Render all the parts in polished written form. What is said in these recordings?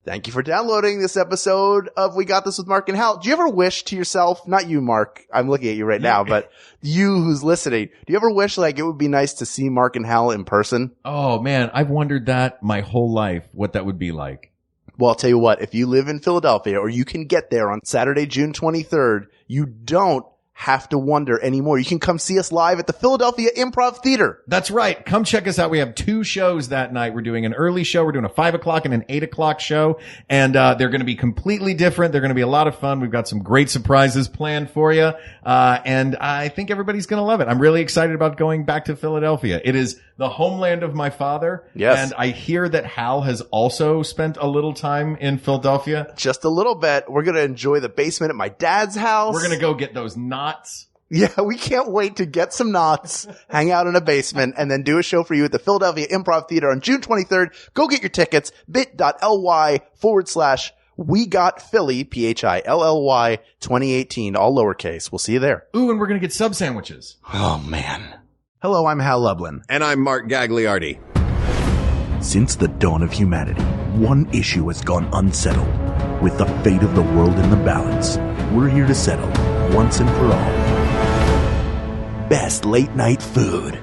Thank you for downloading this episode of We Got This with Mark and Hal. Do you ever wish to yourself, not you, Mark, I'm looking at you right now, but you who's listening, do you ever wish like it would be nice to see Mark and Hal in person? Oh man, I've wondered that my whole life, what that would be like. Well, I'll tell you what, if you live in Philadelphia or you can get there on Saturday, June 23rd, you don't have to wonder anymore. You can come see us live at the Philadelphia Improv Theater. That's right. Come check us out. We have 2 shows that night. We're doing an early show. We're doing a 5 o'clock and an 8 o'clock show. And, they're going to be completely different. They're going to be a lot of fun. We've got some great surprises planned for you. And I think everybody's going to love it. I'm really excited about going back to Philadelphia. It is the homeland of my father. Yes. And I hear that Hal has also spent a little time in Philadelphia. Just a little bit. We're going to enjoy the basement at my dad's house. We're going to go get those knots. Yeah, we can't wait to get some knots, hang out in a basement, and then do a show for you at the Philadelphia Improv Theater on June 23rd. Go get your tickets, bit.ly/We Got Philly, PHILLY 2018, all lowercase. We'll see you there. Ooh, and we're going to get sub sandwiches. Oh, man. Hello, I'm Hal Lublin. And I'm Mark Gagliardi. Since the dawn of humanity, one issue has gone unsettled. With the fate of the world in the balance, we're here to settle, once and for all, best late night food.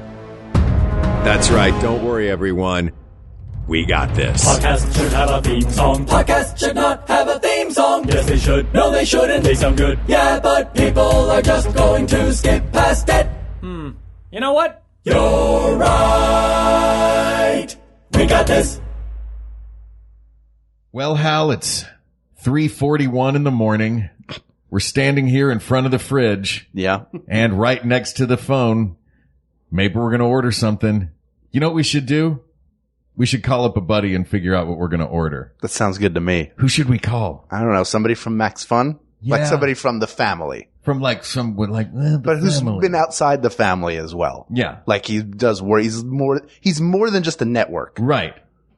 That's right. Don't worry, everyone. We got this. Podcast should have a theme song. Podcast should not have a theme song. Yes, they should. No, they shouldn't. They sound good. Yeah, but people are just going to skip past it. You know what? You're right. We got this. Well, Hal, it's 3:41 in the morning. We're standing here in front of the fridge. Yeah. And right next to the phone. Maybe we're going to order something. You know what we should do? We should call up a buddy and figure out what we're going to order. That sounds good to me. Who should we call? I don't know. Somebody from Max Fun? Like Yeah. somebody from the family. From like someone like, the But who's family. been outside the family as well. Yeah. Like he does work. He's more than just a network. Right.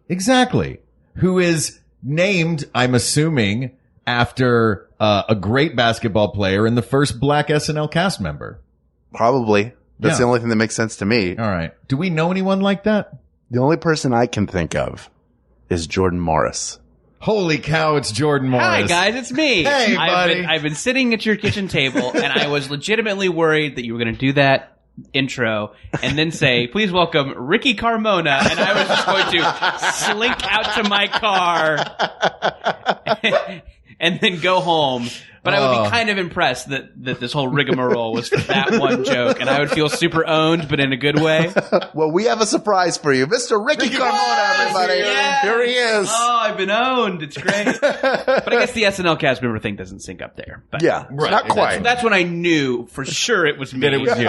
Exactly. Who is named, I'm assuming, after a great basketball player and the first black SNL cast member. Probably. That's Yeah. the only thing that makes sense to me. All right. Do we know anyone like that? The only person I can think of is Jordan Morris. Holy cow, it's Jordan Morris. Hi guys, it's me. Hey, buddy. I've been sitting at your kitchen table, and I was legitimately worried that you were going to do that intro and then say, "Please welcome Ricky Carmona," and I was just going to slink out to my car and then go home. But I would be kind of impressed that this whole rigmarole was for that one joke, and I would feel super owned, but in a good way. Well, we have a surprise for you. Mr. Ricky Carmona, everybody. Yes! Here he is. Oh, I've been owned. It's great. But I guess the SNL cast member thing doesn't sync up there. But Yeah, Right. not quite. That's when I knew for sure it was me. That it was you.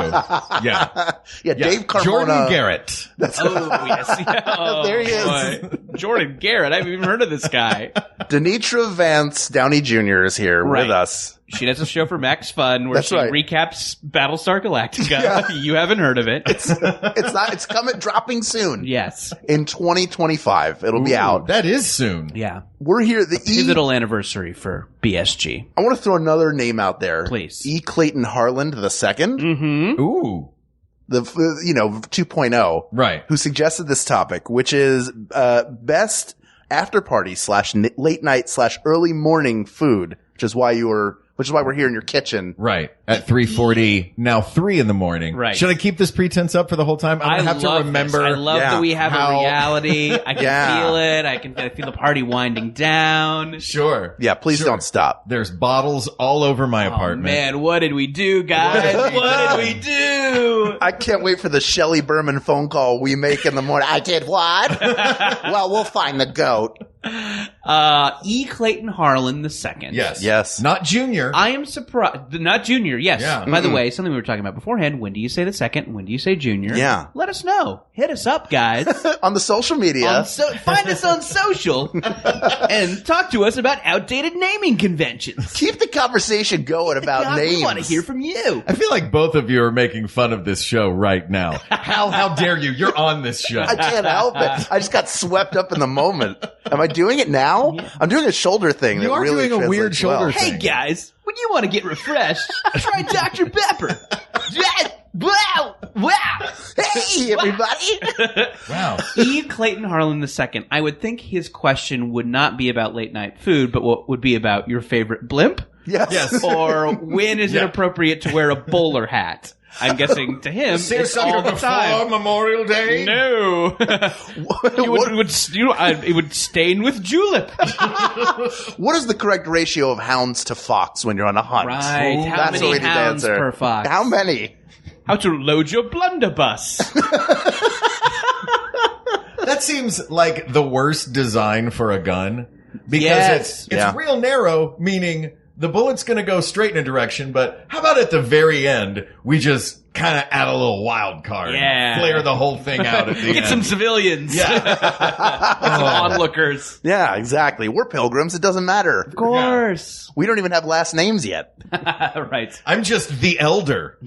Yeah. Yeah, Dave Carmona. Jordan Garrett. Oh, yes. Oh, There he is. boy. Jordan Garrett. I haven't even heard of this guy. Denitra Vance Downey Jr. is here Right. with us. She does a show for Max Fun where That's she right. recaps Battlestar Galactica. You haven't heard of it. It's dropping soon. Yes. In 2025. It'll be out. That is soon. Yeah. We're here. The Pivotal anniversary for BSG. I want to throw another name out there. Please. E. Clayton Harland II. Mm-hmm. Ooh. The 2.0. Right. Who suggested this topic, which is best after party / late night / early morning food, which is why we're here in your kitchen. Right. At 3:40, now 3 in the morning. Right. Should I keep this pretense up for the whole time? I'm going to have to remember. This. I love Yeah. that we have How- a reality. I can Yeah. feel it. I feel the party winding down. Sure. Yeah, please Sure. don't stop. There's bottles all over my Oh, apartment. man, what did we do, guys? What did we do? I can't wait for the Shelley Berman phone call we make in the morning. I did what? Well, we'll find the goat. E. Clayton Harlan II. Yes. Yes. Not Junior. I am surprised. Not Junior, yes. Yeah. By the way, something we were talking about beforehand. When do you say the second? When do you say Junior? Yeah. Let us know. Hit us up, guys. On the social media. Find us on social and talk to us about outdated naming conventions. Keep the conversation going about God, names. we want to hear from you. I feel like both of you are making fun of this show right now. Hal, how dare you? You're on this show. I can't help it. I just got swept up in the moment. Am I doing it now? I'm doing a shoulder thing. You that are really doing a weird translates well. shoulder Hey, thing. guys, when you want to get refreshed, try Dr. Pepper. Wow. Wow. Hey, everybody. Wow. E. Clayton Harlan II, I would think his question would not be about late night food, but what would be about your favorite blimp? Yes. Or when is it appropriate to wear a bowler hat? I'm guessing to him, it's all the time. Memorial Day? No. It would stain with julep. What is the correct ratio of hounds to fox when you're on a hunt? Right. Ooh, How that's many what we need to hounds answer. per fox? How many? How to load your blunderbuss. That seems like the worst design for a gun because Yes. it's real narrow, meaning the bullet's going to go straight in a direction, but how about at the very end, we just kind of add a little wild card and flare the whole thing out at the end. Get some civilians. Yeah. Some onlookers. Yeah, exactly. We're pilgrims. It doesn't matter. Of course. We don't even have last names yet. Right. I'm just the elder.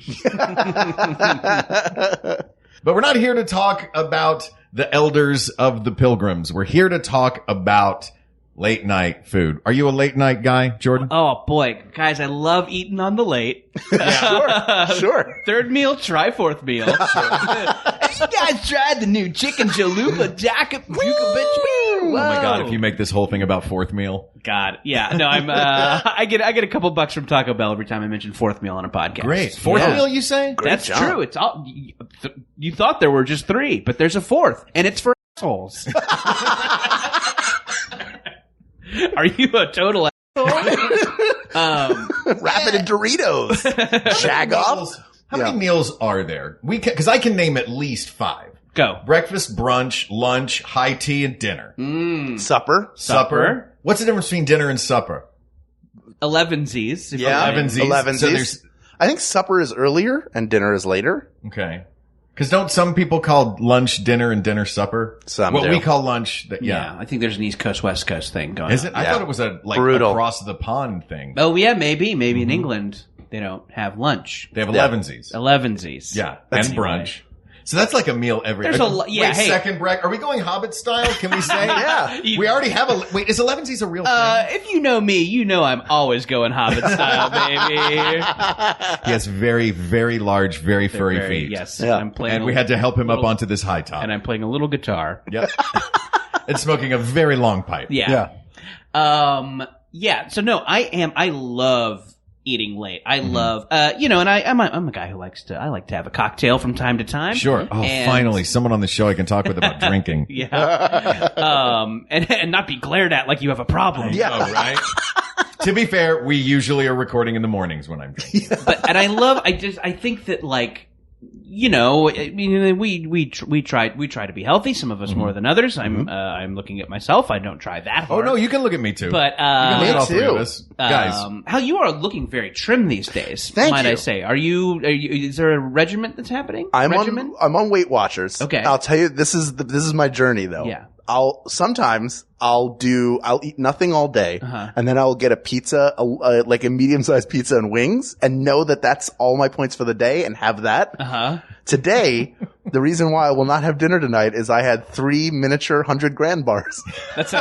But we're not here to talk about the elders of the pilgrims. We're here to talk about late night food. Are you a late night guy, Jordan? Oh boy, guys, I love eating on the late. Sure. Third meal, try fourth meal. Have you guys tried the new chicken chalupa jacket? Oh my God, if you make this whole thing about fourth meal. God, yeah, no, I'm. I get a couple bucks from Taco Bell every time I mention fourth meal on a podcast. Great. Fourth meal, you say? That's job. true. It's all. You thought there were just three, but there's a fourth, and it's for assholes. Are you a total asshole? Rapid and Doritos. Jagoff. How many meals are there? Because I can name at least 5. Go. Breakfast, brunch, lunch, high tea, and dinner. Supper. What's the difference between dinner and supper? 11Zs. Yeah. 11Zs. So there's, I think supper is earlier and dinner is later. okay. Because don't some people call lunch dinner and dinner supper? Some What do. we call lunch, Yeah, I think there's an East Coast, West Coast thing going Is on. it? I Yeah. thought it was a Brutal. across the pond thing. Oh, yeah, maybe. In England, they don't have lunch. They have 11Zs. 11Zs. Yeah. And brunch. So that's like a meal every. There's a lo- yeah, Wait, hey. second break. Are we going Hobbit style? Can we say? Yeah. We already have a. Wait, is 11Zs a real thing? If you know me, you know I'm always going Hobbit style, baby. He has very, very large, very furry feet. Yes. Yeah. I'm playing And we had to help him up little- onto this high top. and I'm playing a little guitar. Yep. And smoking a very long pipe. Yeah. Yeah. So no, I love eating late. I love, and I'm a guy who I like to have a cocktail from time to time. Sure. Oh, And- finally, someone on the show I can talk with about drinking. Yeah. And not be glared at like you have a problem. Yeah. Oh, right? To be fair, we usually are recording in the mornings when I'm drinking. I think that like, I mean, we try to be healthy. Some of us more than others. I'm looking at myself. I don't try that Oh, hard. no, you can look at me too. But, you can look at all me three of too. us. Guys. Hal, you are looking very trim these days. Thank might you. I say? Are you? Is there a regiment that's happening? I'm Regimen? on Weight Watchers. Okay. I'll tell you, this is my journey though. Yeah. I'll eat nothing all day, and then I'll get a pizza, like a medium-sized pizza and wings, and know that that's all my points for the day, and have that. Today, the reason why I will not have dinner tonight is I had 3 miniature 100-gram bars. That's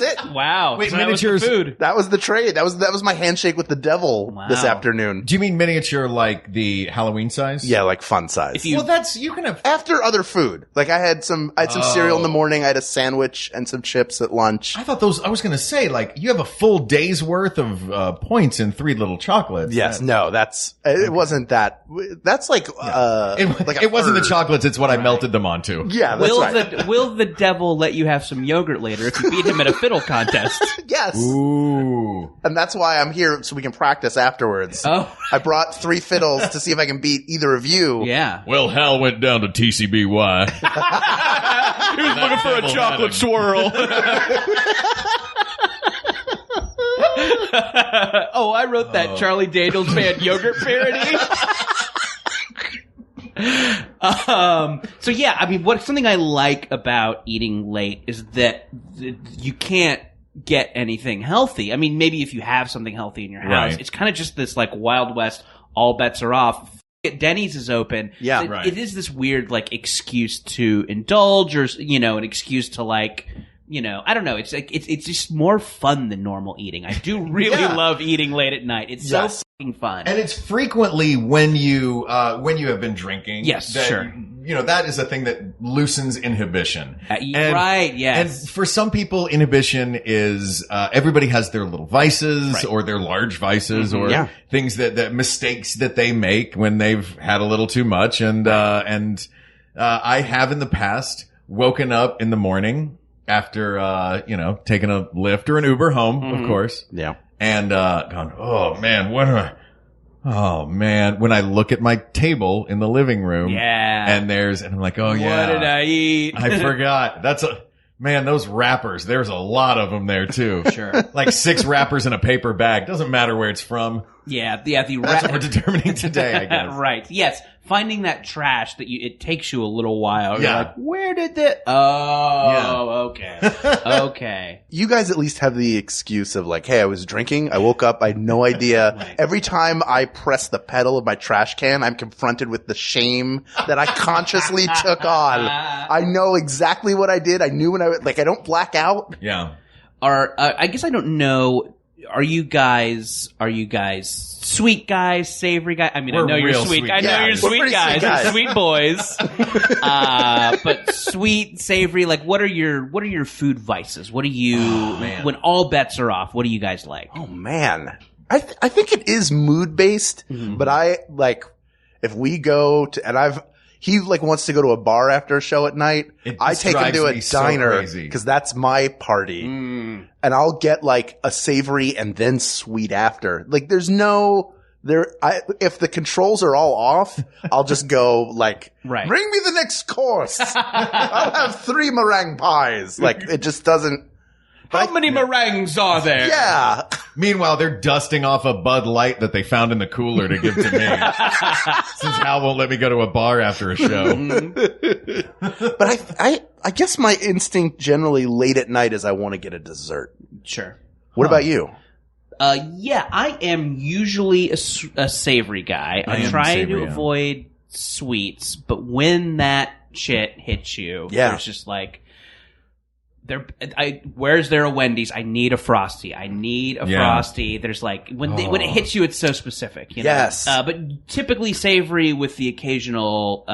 it. Wow. Wait, So that was the miniatures- food. That was the trade. That was my handshake with the devil this Wow. afternoon. Do you mean miniature like the Halloween size? Yeah, like fun size. Well, you can have. After other food, like I had some cereal in the morning. I had a sandwich and some chips at lunch. I thought I was going to say, like, you have a full day's worth of points in 3 little chocolates. Yes, no, it wasn't that. That's like, It wasn't the chocolates, it's what I melted them onto. Yeah, that's right. Will the devil let you have some yogurt later if you beat him at a fiddle contest? Yes. Ooh. And that's why I'm here, so we can practice afterwards. Oh. I brought 3 fiddles to see if I can beat either of you. Yeah. Well, Hal went down to TCBY. He was looking for a chocolate swirl. Oh, I wrote that Charlie Daniels Band yogurt parody. So yeah, I mean, something I like about eating late is that you can't get anything healthy. I mean, maybe if you have something healthy in your house, Right. it's kind of just this like Wild West, all bets are off. Denny's is open. Yeah, So it is this weird like excuse to indulge, or an excuse to like. I don't know. It's like it's just more fun than normal eating. I do really Yeah. love eating late at night. It's Yes. so fun. And it's frequently when you have been drinking. Yes, that, sure. You know, that is a thing that loosens inhibition. Right, yes. And for some people, inhibition is, everybody has their little vices or their large vices or things that mistakes that they make when they've had a little too much. And I have in the past woken up in the morning after, taking a Lyft or an Uber home, of course. Yeah. And, gone, oh man, when I look at my table in the living room. And I'm like, oh yeah. What did I eat? I forgot. Those wrappers, there's a lot of them there too. Sure. Like 6 wrappers in a paper bag. Doesn't matter where it's from. Yeah. That's what we're determining today, I guess. Right. Yes. Finding that trash it takes you a little while. You're Yeah. like, where did that? Oh, okay. Okay. You guys at least have the excuse of like, hey, I was drinking. I woke up. I had no idea. Right. Every time I press the pedal of my trash can, I'm confronted with the shame that I consciously took on. I know exactly what I did. I knew when I don't black out. Yeah. I guess I don't know. Are you guys sweet guys, savory guys? I mean, I know you're real sweet. sweet I know guys. you're We're sweet pretty guys. sweet guys. You're sweet boys. But sweet, savory, like what are your food vices? What do you when all bets are off? What do you guys like? Oh man. I think it is mood based, but I like if we go to, he wants to go to a bar after a show at night. I take him to a diner because that's my party. And I'll get like a savory and then sweet after. Like there's if the controls are all off, I'll just go like, Right. bring me the next course. I'll have 3 meringue pies. Like it just doesn't. How many meringues are there? Yeah. Meanwhile, they're dusting off a Bud Light that they found in the cooler to give to me. Since Hal won't let me go to a bar after a show. But I guess my instinct generally late at night is I want to get a dessert. Sure. What about you? Yeah, I am usually a savory guy. I try to avoid sweets, but when that shit hits you, there's just like, where's there a Wendy's? I need a Frosty. I need a Frosty. There's like when it hits you, it's so specific. You know? Yes. But typically savory with the occasional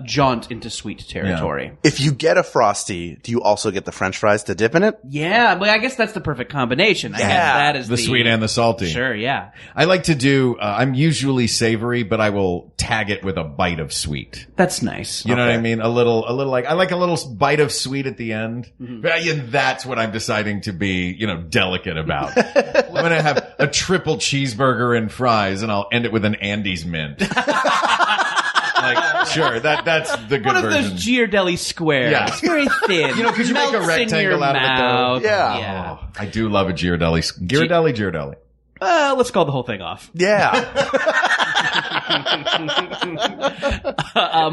jaunt into sweet territory. Yeah. If you get a Frosty, do you also get the French fries to dip in it? Yeah, but I guess that's the perfect combination. I guess that is the sweet and the salty. Sure, yeah. I like to do, I'm usually savory, but I will tag it with a bite of sweet. That's nice. You know what I mean? A little like, I like a little bite of sweet at the end. And that's what I'm deciding to be, delicate about. I'm going to have a triple cheeseburger and fries and I'll end it with an Andes mint. Like, sure, that's the good One of version. those Ghirardelli squares. Yeah. It's very thin. Could you make a Melts in rectangle your out of it mouth. though? Yeah. Oh, I do love a Ghirardelli. Let's call the whole thing off. Yeah.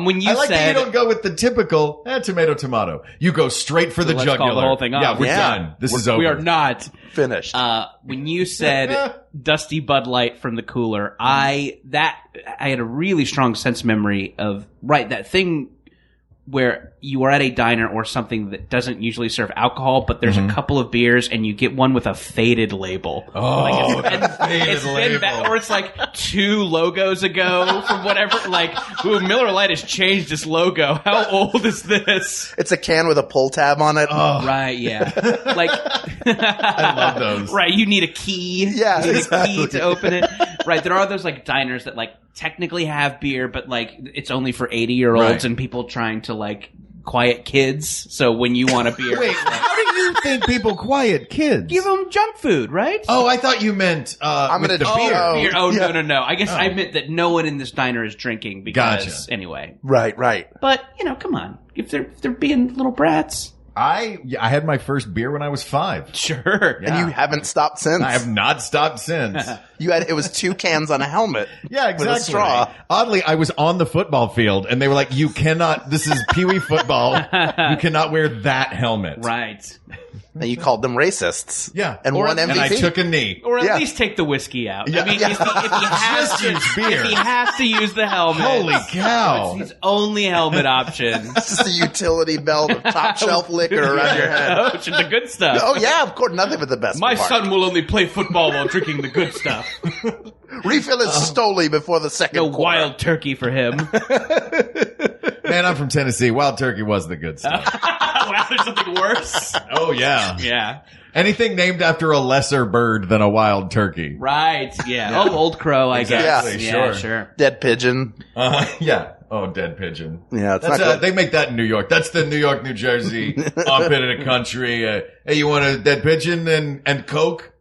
When you I like that said you don't go with the typical tomato. You go straight for the let's jugular. call the whole thing off. Yeah, we're Yeah. done. This is over. we are not. Finished. When you said dusty Bud Light from the cooler, I had a really strong sense memory of that thing where you are at a diner or something that doesn't usually serve alcohol, but there's a couple of beers and you get one with a faded label. Oh, It's been that, or it's like 2 logos ago from whatever. Like, ooh, Miller Lite has changed its logo. How old is this? It's a can with a pull tab on it. Oh. Right, yeah. Like, I love those. right, you need a key. Yeah, you need exactly. a key to open it. Right, there are those like diners that like technically have beer, but like it's only for 80-year-olds Right. and people trying to like quiet kids. So when you want a beer, Wait, how do you think people quiet kids? give them junk food, right? Oh, I thought you meant I'm with gonna the beer. Oh, Beer. Oh, yeah. no. I guess I meant that no one in this diner is drinking because Gotcha. anyway. Right. But come on, if they're being little brats, I had my first beer when I was 5. sure. And you haven't stopped since. I have not stopped since. It was 2 cans on a helmet. Yeah, exactly. With a straw. Oddly, I was on the football field and they were like, you cannot, this is Pee Wee football. You cannot wear that helmet. Right. and you called them racists. Yeah. And won MVP. And I took a knee. Or at Yeah. least take the whiskey out. Yeah. I mean, if he has to use the helmet. Holy cow. It's his only helmet option. It's just a utility belt of top shelf liquor around your head. Oh, the good stuff. Oh yeah, of course, nothing but the best. My part. son will only play football while drinking the good stuff. Refill his Stoli before the second No quarter. wild turkey for him. Man, I'm from Tennessee. Wild turkey was the good stuff. Wow, there's something worse. Oh, yeah. Yeah. Anything named after a lesser bird than a wild turkey. Right. Yeah. Oh, old crow, I Exactly, guess. sure. Yeah, sure. Dead pigeon. Yeah. Oh, dead pigeon. Yeah, it's That's not good. they make that in New York. That's the New York, New Jersey armpit of the country. Hey, you want a dead pigeon and Coke?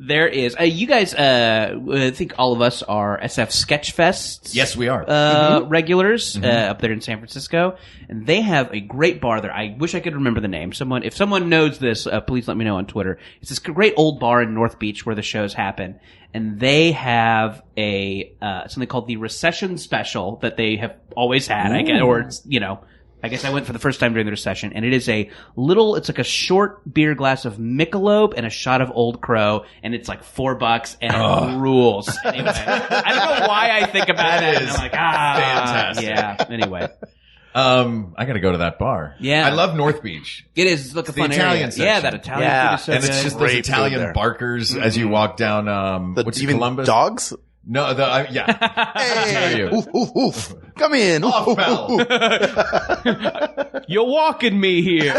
There is. You guys, I think all of us are SF Sketchfests. Yes, we are. Regulars up there in San Francisco, and they have a great bar there. I wish I could remember the name. If someone knows this, please let me know on Twitter. It's this great old bar in North Beach where the shows happen, and they have a something called the Recession Special that they have always had. I guess, or it's, I guess I went for the first time during the recession, and it is it's like a short beer glass of Michelob and a shot of Old Crow, and it's like $4, and it rules. Anyway, I don't know why I think about that, and I'm like, fantastic. Yeah, anyway. I gotta go to that bar. Yeah. I love North Beach. It is. Look, a the fun Italian area. section. Yeah, that Italian Yeah. food is so And it's good. just those Great food Italian there. barkers as you walk down, what's You mean Columbus? dogs? No, yeah. Hey, you. oof, oof, oof. Come in. Oof, Off oof, bell. oof. You're walking me here.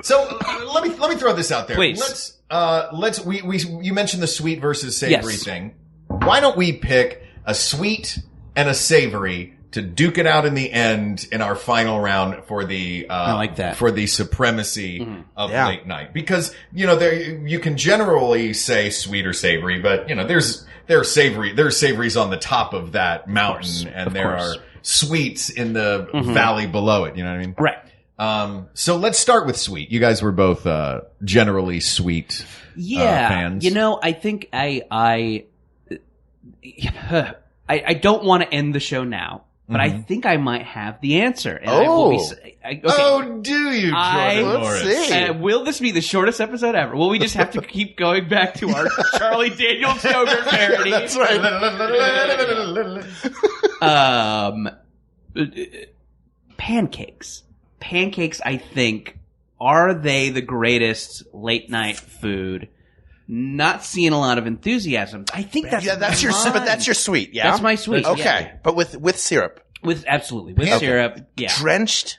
So let me throw this out there. Please. You mentioned the sweet versus savory Yes. thing. Why don't we pick a sweet and a savory to duke it out in the end in our final round for the I like that. for the supremacy of Yeah. late night, because there you can generally say sweet or savory, but there's savories on the top of that mountain, and there are sweets in the valley below it. You know what I mean? Right. So let's start with sweet. You guys were both generally sweet fans. I think I don't want to end the show now, but I think I might have the answer. And I will be, okay. Oh, do you, Jordan Let's Morris? see. Will this be the shortest episode ever? Will we just have to keep going back to our Charlie Daniels yogurt parody? That's right. Pancakes. Pancakes, I think, are they the greatest late night food? Not seeing a lot of enthusiasm. I think that's But that's your sweet. Yeah, That's my sweet. Okay, yeah. but with syrup, With syrup. Yeah. drenched.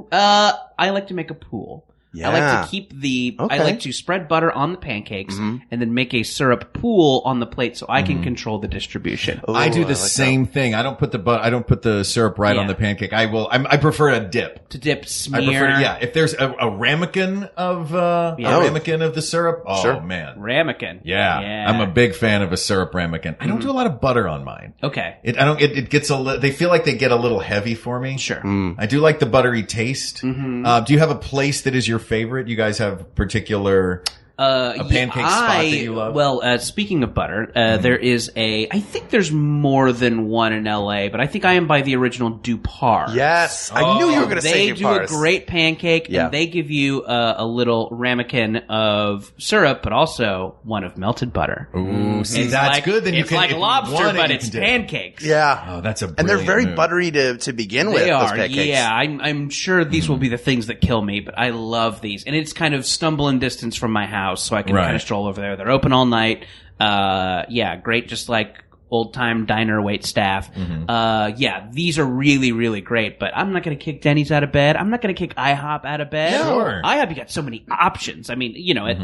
I like to make a pool. Yeah. I like to keep I Okay. like to spread butter on the pancakes and then make a syrup pool on the plate so I can control the distribution. I do Ooh, the like same thing. I don't put the syrup right Yeah. on the pancake. I prefer a dip. To dip, I smear. prefer, if there's a ramekin of the syrup. Oh Sure. man. Ramekin. Yeah. I'm a big fan of a syrup ramekin. I don't do a lot of butter on mine. Okay. It gets they feel like they get a little heavy for me. Sure. I do like the buttery taste. Do you have a place that is your favorite? You guys have particular a pancake spot that you love? Well, speaking of butter, there is I think there's more than one in LA, but I think I am by the original Dupar. Yes, I knew you were going to say They do a Dupars. great pancake, Yeah. and they give you a little ramekin of syrup, but also one of melted butter. Ooh, see, It's that's like, good. Then you it's can like if you lobster, want it, but you it's can dip. pancakes. Yeah, Oh, that's a and they're brilliant very move. buttery to begin with. They those are, pancakes. yeah. I'm sure these will be the things that kill me, but I love these, and it's kind of stumbling distance from my house, so I can Right. kind of stroll over there. They're open all night. Great, just like old time diner wait staff. These are really, really great. But I'm not going to kick Denny's out of bed. I'm not going to kick IHOP out of bed. Sure. IHOP, you got so many options. I mean,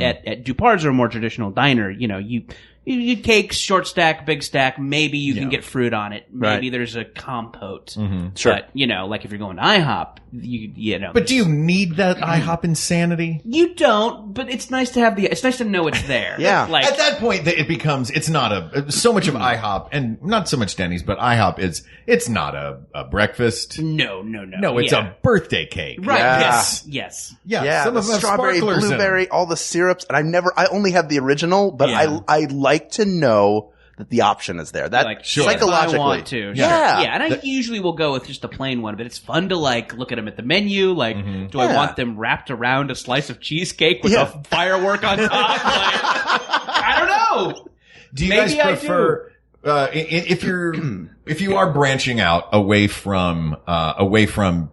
at Dupar's or a more traditional diner, you cakes, short stack, big stack. Maybe you can get fruit on it. Maybe Right. there's a compote. Sure. But, like if you're going to IHOP, But do you need that IHOP insanity? you don't, but it's nice to have it's nice to know it's there. Yeah. Like, At that point, it becomes, it's not so much of IHOP, and not so much Denny's, but IHOP it's not a breakfast. no. No, it's Yeah. a birthday cake. Right. Yeah. Yes. Yeah, Yeah, some the of them have strawberry, sparklers in them. blueberry, all the syrups, and I only have the original, but Yeah. I like to know that the option is there. That Like, psychologically. I want to. Yeah. Yeah, and I usually will go with just the plain one, but it's fun to like look at them at the menu. Like, do I want them wrapped around a slice of cheesecake with a firework on top? Like, I don't know. Do you guys prefer if you are branching out away from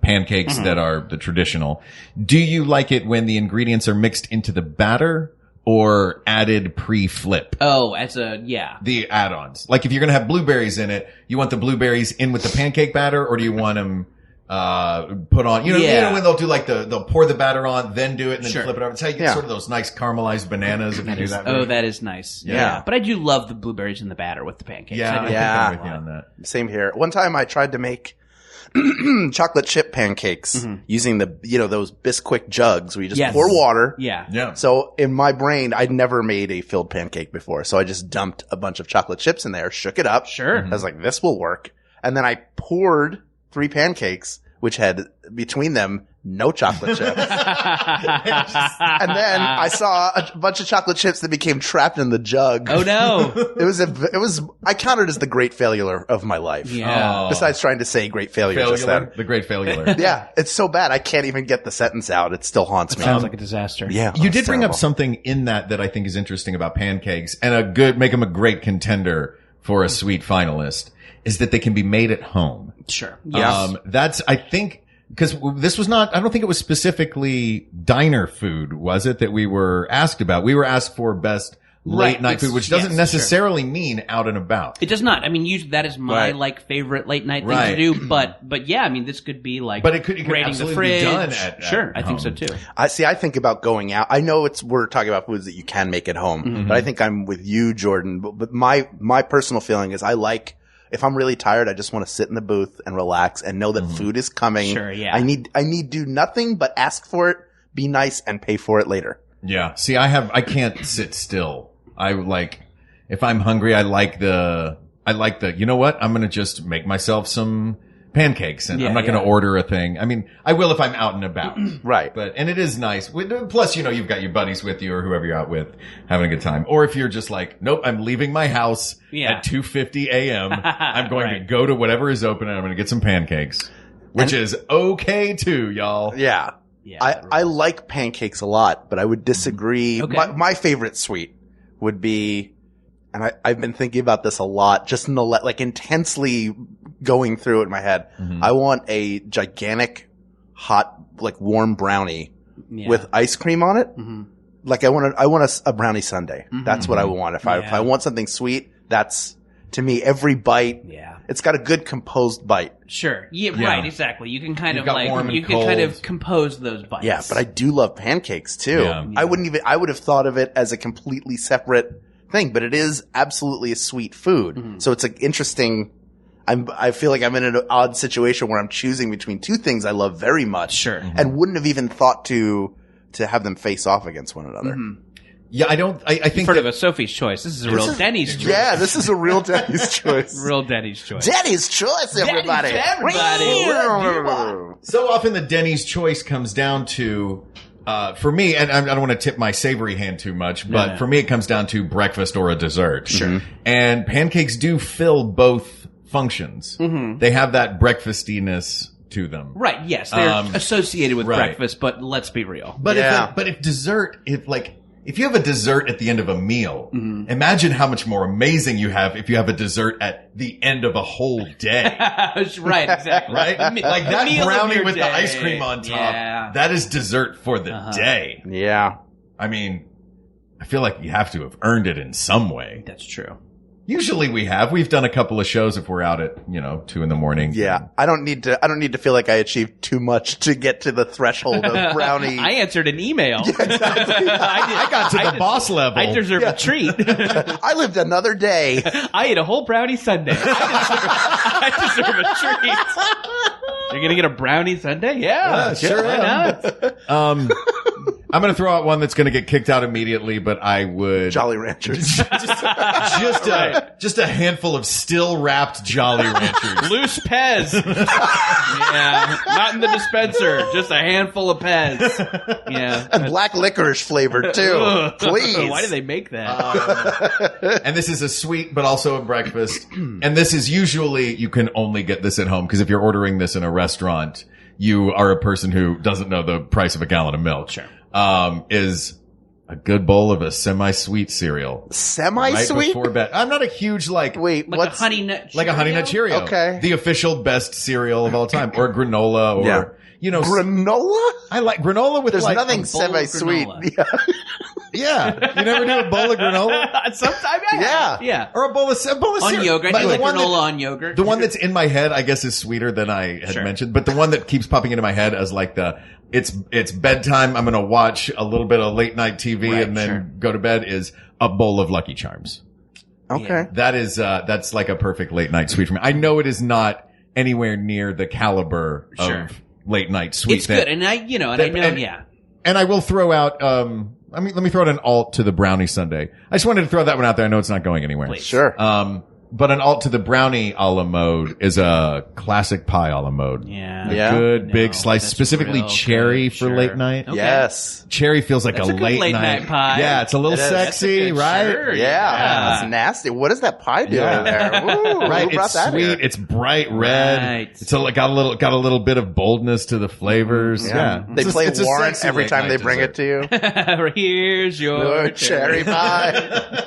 pancakes that are the traditional? Do you like it when the ingredients are mixed into the batter or added pre-flip? Oh, the add-ons. Like if you're gonna have blueberries in it, you want the blueberries in with the pancake batter, or do you want them put on? You know when they'll do like they'll pour the batter on, then do it, and then flip it over. That's how you get sort of those nice caramelized bananas if you do that. Oh, that is nice. Yeah. But I do love the blueberries in the batter with the pancakes. Yeah, I think I'm with you on that. Same here. One time I tried to make chocolate chip pancakes using those Bisquick jugs where you just pour water. Yeah. So in my brain, I'd never made a filled pancake before. So I just dumped a bunch of chocolate chips in there, shook it up. Sure. I was like, this will work. And then I poured 3 pancakes, which had between them no chocolate chips. And then I saw a bunch of chocolate chips that became trapped in the jug. Oh no. I counted as the great failure of my life. Yeah. Besides trying to say great failure just then. The great failure. Yeah. It's so bad. I can't even get the sentence out. It still haunts me. Sounds like a disaster. Yeah. You did bring up something in that I think is interesting about pancakes and make them a great contender for a sweet finalist is that they can be made at home. Sure. Yes. I think, because this was I don't think it was specifically diner food, was it, that we were asked about? We were asked for best late night food, which doesn't necessarily mean out and about. It does not. I mean, usually that is my favorite late night thing to do. But yeah, I mean, this could be like, but it could raiding the fridge. Be done at I think so too. I think about going out. I know we're talking about foods that you can make at home, but I think I'm with you, Jordan. But my personal feeling is if I'm really tired, I just want to sit in the booth and relax and know that food is coming. Sure, yeah. I need do nothing but ask for it, be nice, and pay for it later. Yeah. See, I can't sit still. If I'm hungry, I like the, you know what? I'm going to just make myself some pancakes and I'm not going to order a thing. I mean, I will if I'm out and about. Right. And it is nice. Plus, you've got your buddies with you or whoever you're out with having a good time. Or if you're just like, nope, I'm leaving my house at 2:50 a.m. I'm going to go to whatever is open and I'm going to get some pancakes, which is okay too, y'all. Yeah. I like pancakes a lot, but I would disagree. Okay. My favorite sweet would be, and I've been thinking about this a lot, just in the intensely going through it in my head. I want a gigantic, hot, warm brownie with ice cream on it. Like I want a brownie sundae. That's what I want. If I want something sweet, that's to me every bite. Yeah, it's got a good composed bite. Sure. Yeah. Right. Exactly. You can kind of compose those bites. Yeah, but I do love pancakes too. Yeah. I would have thought of it as a completely separate thing, but it is absolutely a sweet food. So it's interesting. I feel like I'm in an odd situation where I'm choosing between two things I love very much. Sure. And wouldn't have even thought to have them face off against one another. Yeah, I think sort of a Sophie's choice. This is a real Denny's choice. Yeah, this is a real Denny's choice. Real Denny's choice. Denny's choice, everybody. So often the Denny's choice comes down to, for me, and I don't want to tip my savory hand too much, but for me it comes down to breakfast or a dessert. Sure. And pancakes do fill both functions. They have that breakfastiness to them. Right, yes. They're associated with breakfast, but let's be real. But if you have a dessert at the end of a meal, imagine how much more amazing you have if you have a dessert at the end of a whole day. Right, exactly. Right? Like that brownie with the ice cream on top, that is dessert for the day. Yeah. I mean, I feel like you have to have earned it in some way. That's true. Usually we've done a couple of shows if we're out at, 2 a.m. Yeah. I don't need to feel like I achieved too much to get to the threshold of brownie. I answered an email. Yeah, exactly. I got to the boss level. I deserve a treat. I lived another day. I ate a whole brownie sundae. I deserve a treat. You're going to get a brownie sundae? Yeah, sure. Why not? I'm going to throw out one that's going to get kicked out immediately, but I would Jolly Ranchers. just a handful of still wrapped Jolly Ranchers. Loose Pez. Yeah, not in the dispenser. Just a handful of Pez. Yeah. And black licorice flavor too. Please. Why do they make that? And this is a sweet, but also a breakfast. And this is usually, you can only get this at home, because if you're ordering this in a restaurant, you are a person who doesn't know the price of a gallon of milk. Sure. Is a good bowl of a semi-sweet cereal. Semi-sweet? Right before bed. I'm not a huge, Wait, like what's... a Honey Nut Cheerio? like a Honey Nut Cheerio. Okay. The official best cereal of all time. Or granola, or, Yeah. you know. Granola? I like granola with There's like nothing a bowl of semi-sweet. granola. Yeah. You never do a bowl of granola? Sometimes, Yeah. Yeah. Or a bowl of On cereal. yogurt. But I do the like one that- granola on yogurt. The one that's in my head, I guess, is sweeter than I had Sure. mentioned. But the one that keeps popping into my head as like it's bedtime. I'm going to watch a little bit of late night TV Right, and then sure. go to bed is a bowl of Lucky Charms. Okay. Yeah. That is, that's like a perfect late night sweet for me. I know it is not anywhere near the caliber Sure. of late night sweet. It's good. And I know, yeah. And I will throw out, let me throw out an alt to the brownie sundae. I just wanted to throw that one out there. I know it's not going anywhere. Please. Sure. But an alt to the brownie a la mode is a classic pie a la mode. Yeah. A Yeah. good big No, slice, that's specifically real cherry good. for Sure. late night. Okay. Yes. Cherry feels like That's a a good late late night pie. Yeah, it's a little It is. sexy, That's a good right? shirt. Yeah. That's nasty. What is that pie doing Yeah. there? Ooh, Right, who brought it's that sweet. here? It's bright red. Right. It's got a little bit of boldness to the flavors. Yeah, They play It's a Warrant sexy every late time night they bring dessert. it to you. Here's your Cherry pie.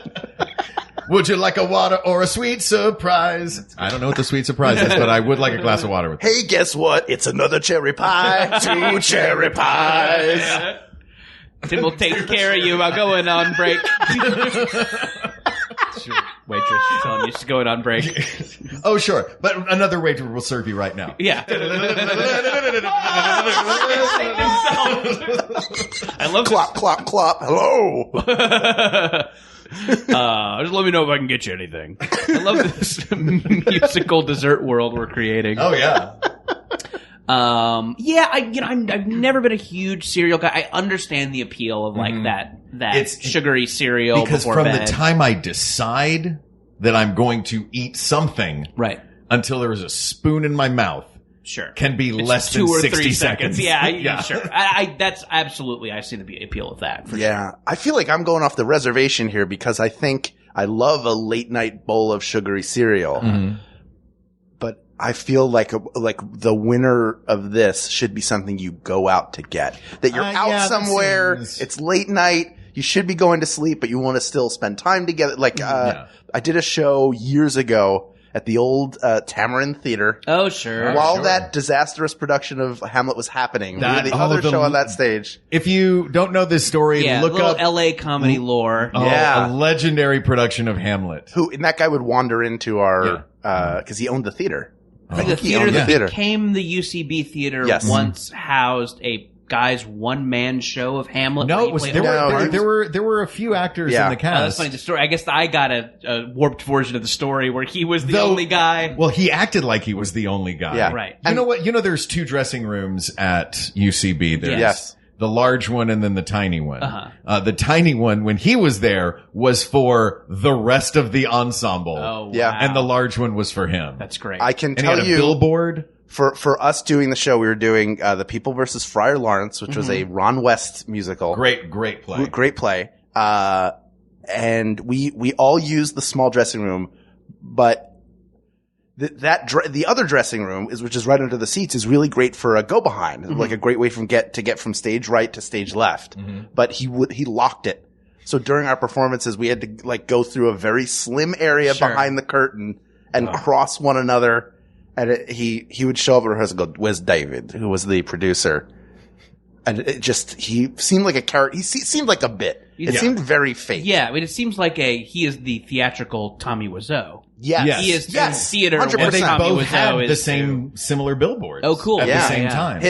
Would you like a water or a sweet surprise? I don't know what the sweet surprise is, but I would like a glass of water with it. Hey, guess what? It's another cherry pie. 2 cherry pies. Tim will take care of you while going on break. Waitress telling you she's going on break. Oh, sure. But another waiter will serve you right now. Yeah. I love Clop, clop, clop. Hello. just let me know if I can get you anything. I love this musical dessert world we're creating. Oh, yeah. Yeah, I've never been a huge cereal guy. I understand the appeal of like that It's- sugary cereal Because before from bed. the time I decide that I'm going to eat something Right. until there is a spoon in my mouth Sure. can be It's less 2 than or 60 3 seconds. Yeah, sure. That's absolutely, I see the appeal of that. For Yeah. I feel like I'm going off the reservation here because I think I love a late night bowl of sugary cereal. But I feel like the winner of this should be something you go out to get. That you're out yeah, that somewhere, seems- it's late night, you should be going to sleep, but you want to still spend time together. Like, Yeah. I did a show years ago at the old Tamarind Theater. Oh, sure. While sure. that disastrous production of Hamlet was happening, we That- were the oh, other the- show on that stage. If you don't know this story, Yeah, look little up LA comedy lore. Yeah. a legendary production of Hamlet. And that guy would wander into our, cause he owned the theater. I The think he theater owned the that theater. became the UCB theater Yes. once housed a guy's one-man show of Hamlet. No, where it was he there played No, all he the parts. there were a few actors Yeah. in the Oh, cast. that's funny. The story. I guess I got a warped version of the story where he was the Though- only guy. Well, he acted like he was the only guy. Yeah. Right. You know what? You know, there's 2 dressing rooms at UCB. There's Yes. the large one and then the tiny one. Uh-huh. The tiny one, when he was there, was for the rest of the ensemble. Oh, Yeah. wow. And the large one was for him. That's great. I can and he tell had a you, billboard. for us doing the show, we were doing The People versus Friar Lawrence, which was a Ron West musical. Great play. Great play. And we all used the small dressing room, but the other dressing room which is right under the seats is really great for a go behind, like a great way to get from stage right to stage left. But he locked it. So during our performances, we had to like go through a very slim area Sure. behind the curtain and cross one another. And he would show up at rehearsal and go, "Where's David?" Who was the producer. And he seemed like a character. He seemed like a bit. It Yeah. seemed very fake. yeah, I mean, it seems like he is the theatrical Tommy Wiseau. Yes. Yes. He is Yes. in theater. 100%. what And they Tommy both Wiseau had is the to- same similar billboards. Oh, cool. At Yeah. the same Yeah. time.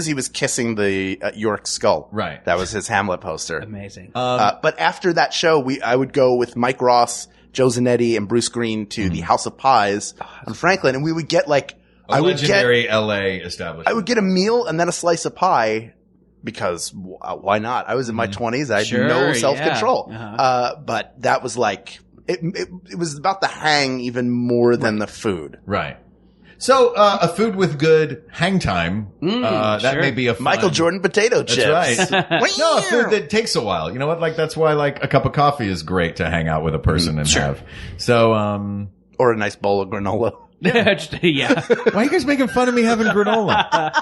He was kissing the York skull. Right. That was his Hamlet poster. Amazing. But after that show, I would go with Mike Ross, Joe Zanetti, and Bruce Green to the House of Pies on Franklin, and we would get like a legendary LA establishment. I would get a meal and then a slice of pie because why not? I was in my 20s. I had Sure, no self-control. yeah. But that was like, it was about the hang even more than the food. Right. So, a food with good hang time, that sure. may be a fun. Michael Jordan potato chips. That's right. No, a food that takes a while. You know what? Like, that's why, like, a cup of coffee is great to hang out with a person and have. So, Or a nice bowl of granola. Yeah. why are you guys making fun of me having granola?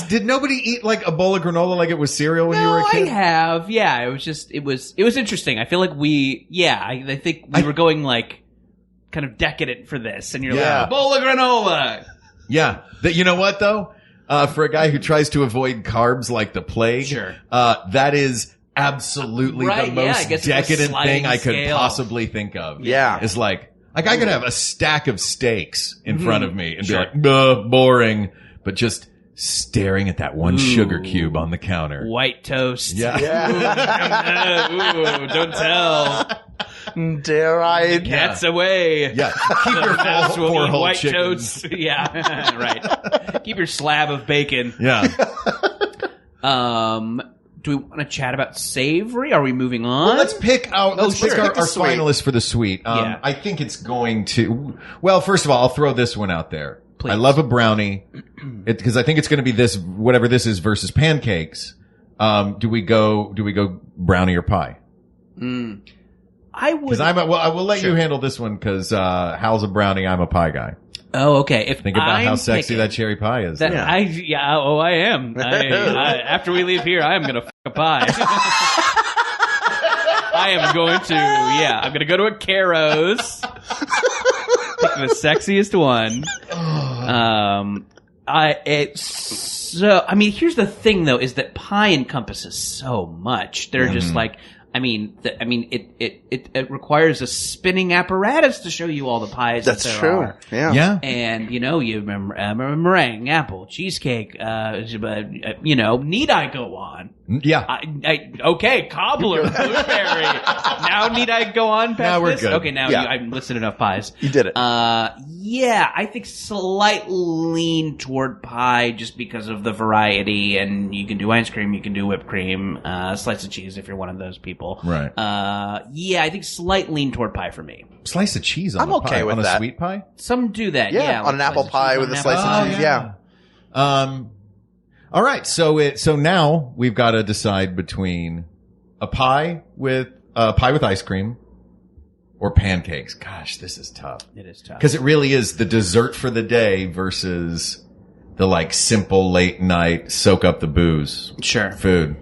Did nobody eat, like, a bowl of granola like it was cereal when you were a I kid? have. Yeah. It was interesting. I feel like I think we were going like kind of decadent for this, and you're Yeah. like, a bowl of granola. Yeah. You know what, though? For a guy who tries to avoid carbs like the plague, Sure. That is absolutely Right, the yeah, I most guess it's a decadent sliding thing I could scale. possibly think of. Yeah. It's like I could have a stack of steaks in front of me and Sure. be like, boring, but just staring at that one sugar cube on the counter. White toast. Yeah. Ooh, don't tell. Dare I? Cats away. Yeah. Keep your Cats will four eat whole white chickens. toast. Yeah. Right. Keep your slab of bacon. Yeah. Do we want to chat about savory? Are we moving on? Well, let's pick our sure. pick Pick our the sweet. finalists for the sweet. Yeah. I think it's going to. Well, first of all, I'll throw this one out there. Please. I love a brownie because I think it's going to be this whatever this is versus pancakes. Do we go brownie or pie? I would. Because I will let you handle this one because Hal's a brownie, I'm a pie guy. Oh, okay. If Think about how I'm sexy picking, that cherry pie is. That, though. I am. After we leave here, I am gonna f a pie. I am going to. Yeah, I'm gonna go to a Caro's. Pick the sexiest one. Here's the thing though, is that pie encompasses so much. They're just like, it requires a spinning apparatus to show you all the pies. That's that there true. Are. Yeah. And, you remember meringue, apple, cheesecake, need I go on? Yeah. Okay, cobbler, blueberry. Now need I go on past Now we're this? good. Okay, now Yeah. I've listed enough pies. You did it. Yeah, I think slight lean toward pie just because of the variety, and you can do ice cream, you can do whipped cream, slice of cheese if you're one of those people. Right. Yeah, I think slight lean toward pie for me. Slice of cheese on I'm a okay pie. with on a that. sweet pie? Some do that, Yeah, yeah. on like an apple slice of pie cheese with on a an slice apple of pie. cheese. Yeah. All right. So now we've got to decide between a pie with ice cream or pancakes. Gosh, this is tough. It is tough. Because it really is the dessert for the day versus the like simple late night soak up the booze Sure. food.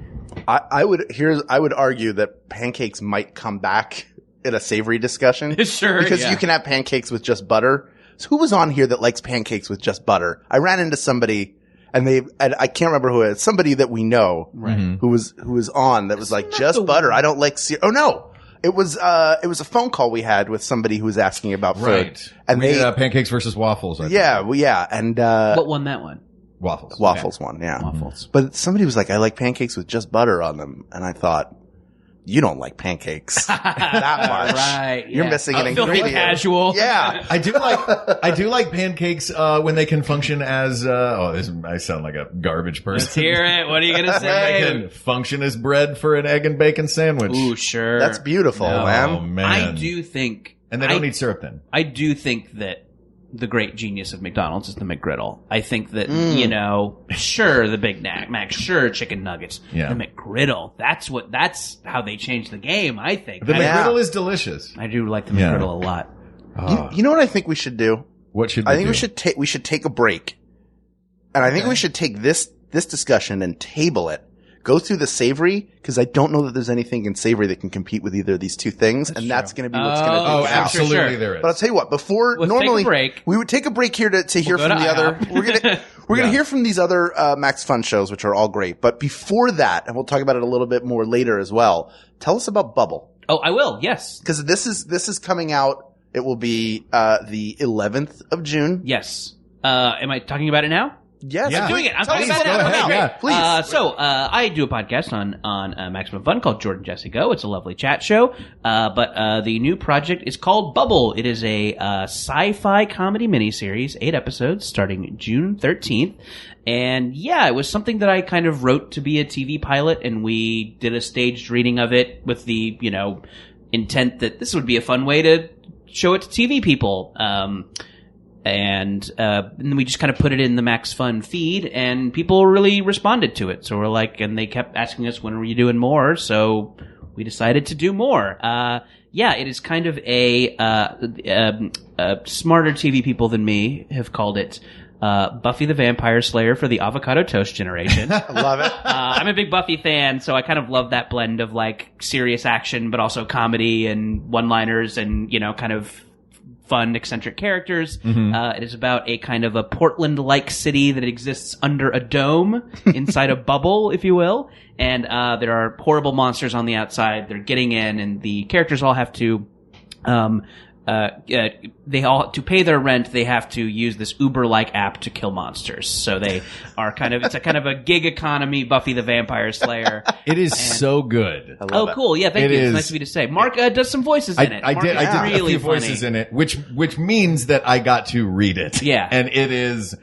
I would argue that pancakes might come back in a savory discussion. Sure, Because yeah. you can have pancakes with just butter. So who was on here that likes pancakes with just butter? I ran into somebody and I can't remember who it is, somebody that we know who was on that was like, just butter. I don't like oh no. It was a phone call we had with somebody who was asking about food. Right. And We they, did, pancakes versus waffles. I think. yeah, well, yeah. And, What won that one? Waffles. waffles one, yeah. Waffles. But somebody was like, I like pancakes with just butter on them. And I thought, you don't like pancakes that much. Right. You're yeah. missing an Filthy ingredient. casual. Yeah. I do like pancakes when they can function as I sound like a garbage person. Let's hear it. What are you going to When they say? can function as bread for an egg and bacon sandwich. Ooh, sure. That's beautiful, Oh man. man. I do think. And they don't need syrup then. I do think that the great genius of McDonald's is the McGriddle. I think that, sure, the Big Mac, sure, chicken nuggets. Yeah. The McGriddle, that's how they changed the game, I think. The Yeah. McGriddle is delicious. I do like the Yeah. McGriddle a lot. You know what I think we should do? What should I think do? we should take a break. And I think we should take this discussion and table it. Go through the savory, because I don't know that there's anything in savory that can compete with either of these two things, and that's going to be what's going to Oh, take it out. absolutely Sure. there is. But I'll tell you what, before Let's normally take a break. we would take a break here to hear We'll go from to the other. IHOP. We're gonna hear from these other Max Fun shows, which are all great. But before that, and we'll talk about it a little bit more later as well. Tell us about Bubble, Oh, I will, yes. because this is coming out. It will be the 11th of June. Yes. Am I talking about it now? Yes, Yeah. I'm doing it. I'm talking Please, about it. go ahead. Okay, Yeah. great. Please. So I do a podcast on Maximum Fun called Jordan Jesse Go. It's a lovely chat show. But the new project is called Bubble. It is a sci-fi comedy miniseries, 8 episodes, starting June 13th. And yeah, it was something that I kind of wrote to be a TV pilot, and we did a staged reading of it with the, intent that this would be a fun way to show it to TV people. And then we just kind of put it in the Max Fun feed, and people really responded to it. So we're like, and they kept asking us, when are you doing more? So we decided to do more. Yeah, it is kind of a smarter TV people than me have called it Buffy the Vampire Slayer for the avocado toast generation. I love it. I'm a big Buffy fan, so I kind of love that blend of like serious action, but also comedy and one-liners and, kind of fun, eccentric characters. It is about a kind of a Portland-like city that exists under a dome inside a bubble, if you will. And there are horrible monsters on the outside. They're getting in, and the characters all have to to pay their rent, they have to use this Uber-like app to kill monsters. So they are it's a kind of a gig economy Buffy the Vampire Slayer. It is so good. Oh, cool. Yeah, thank you. It's nice of you to say. Mark does some voices in it. I did really a few voices in it, which means that I got to read it. Yeah. And it is,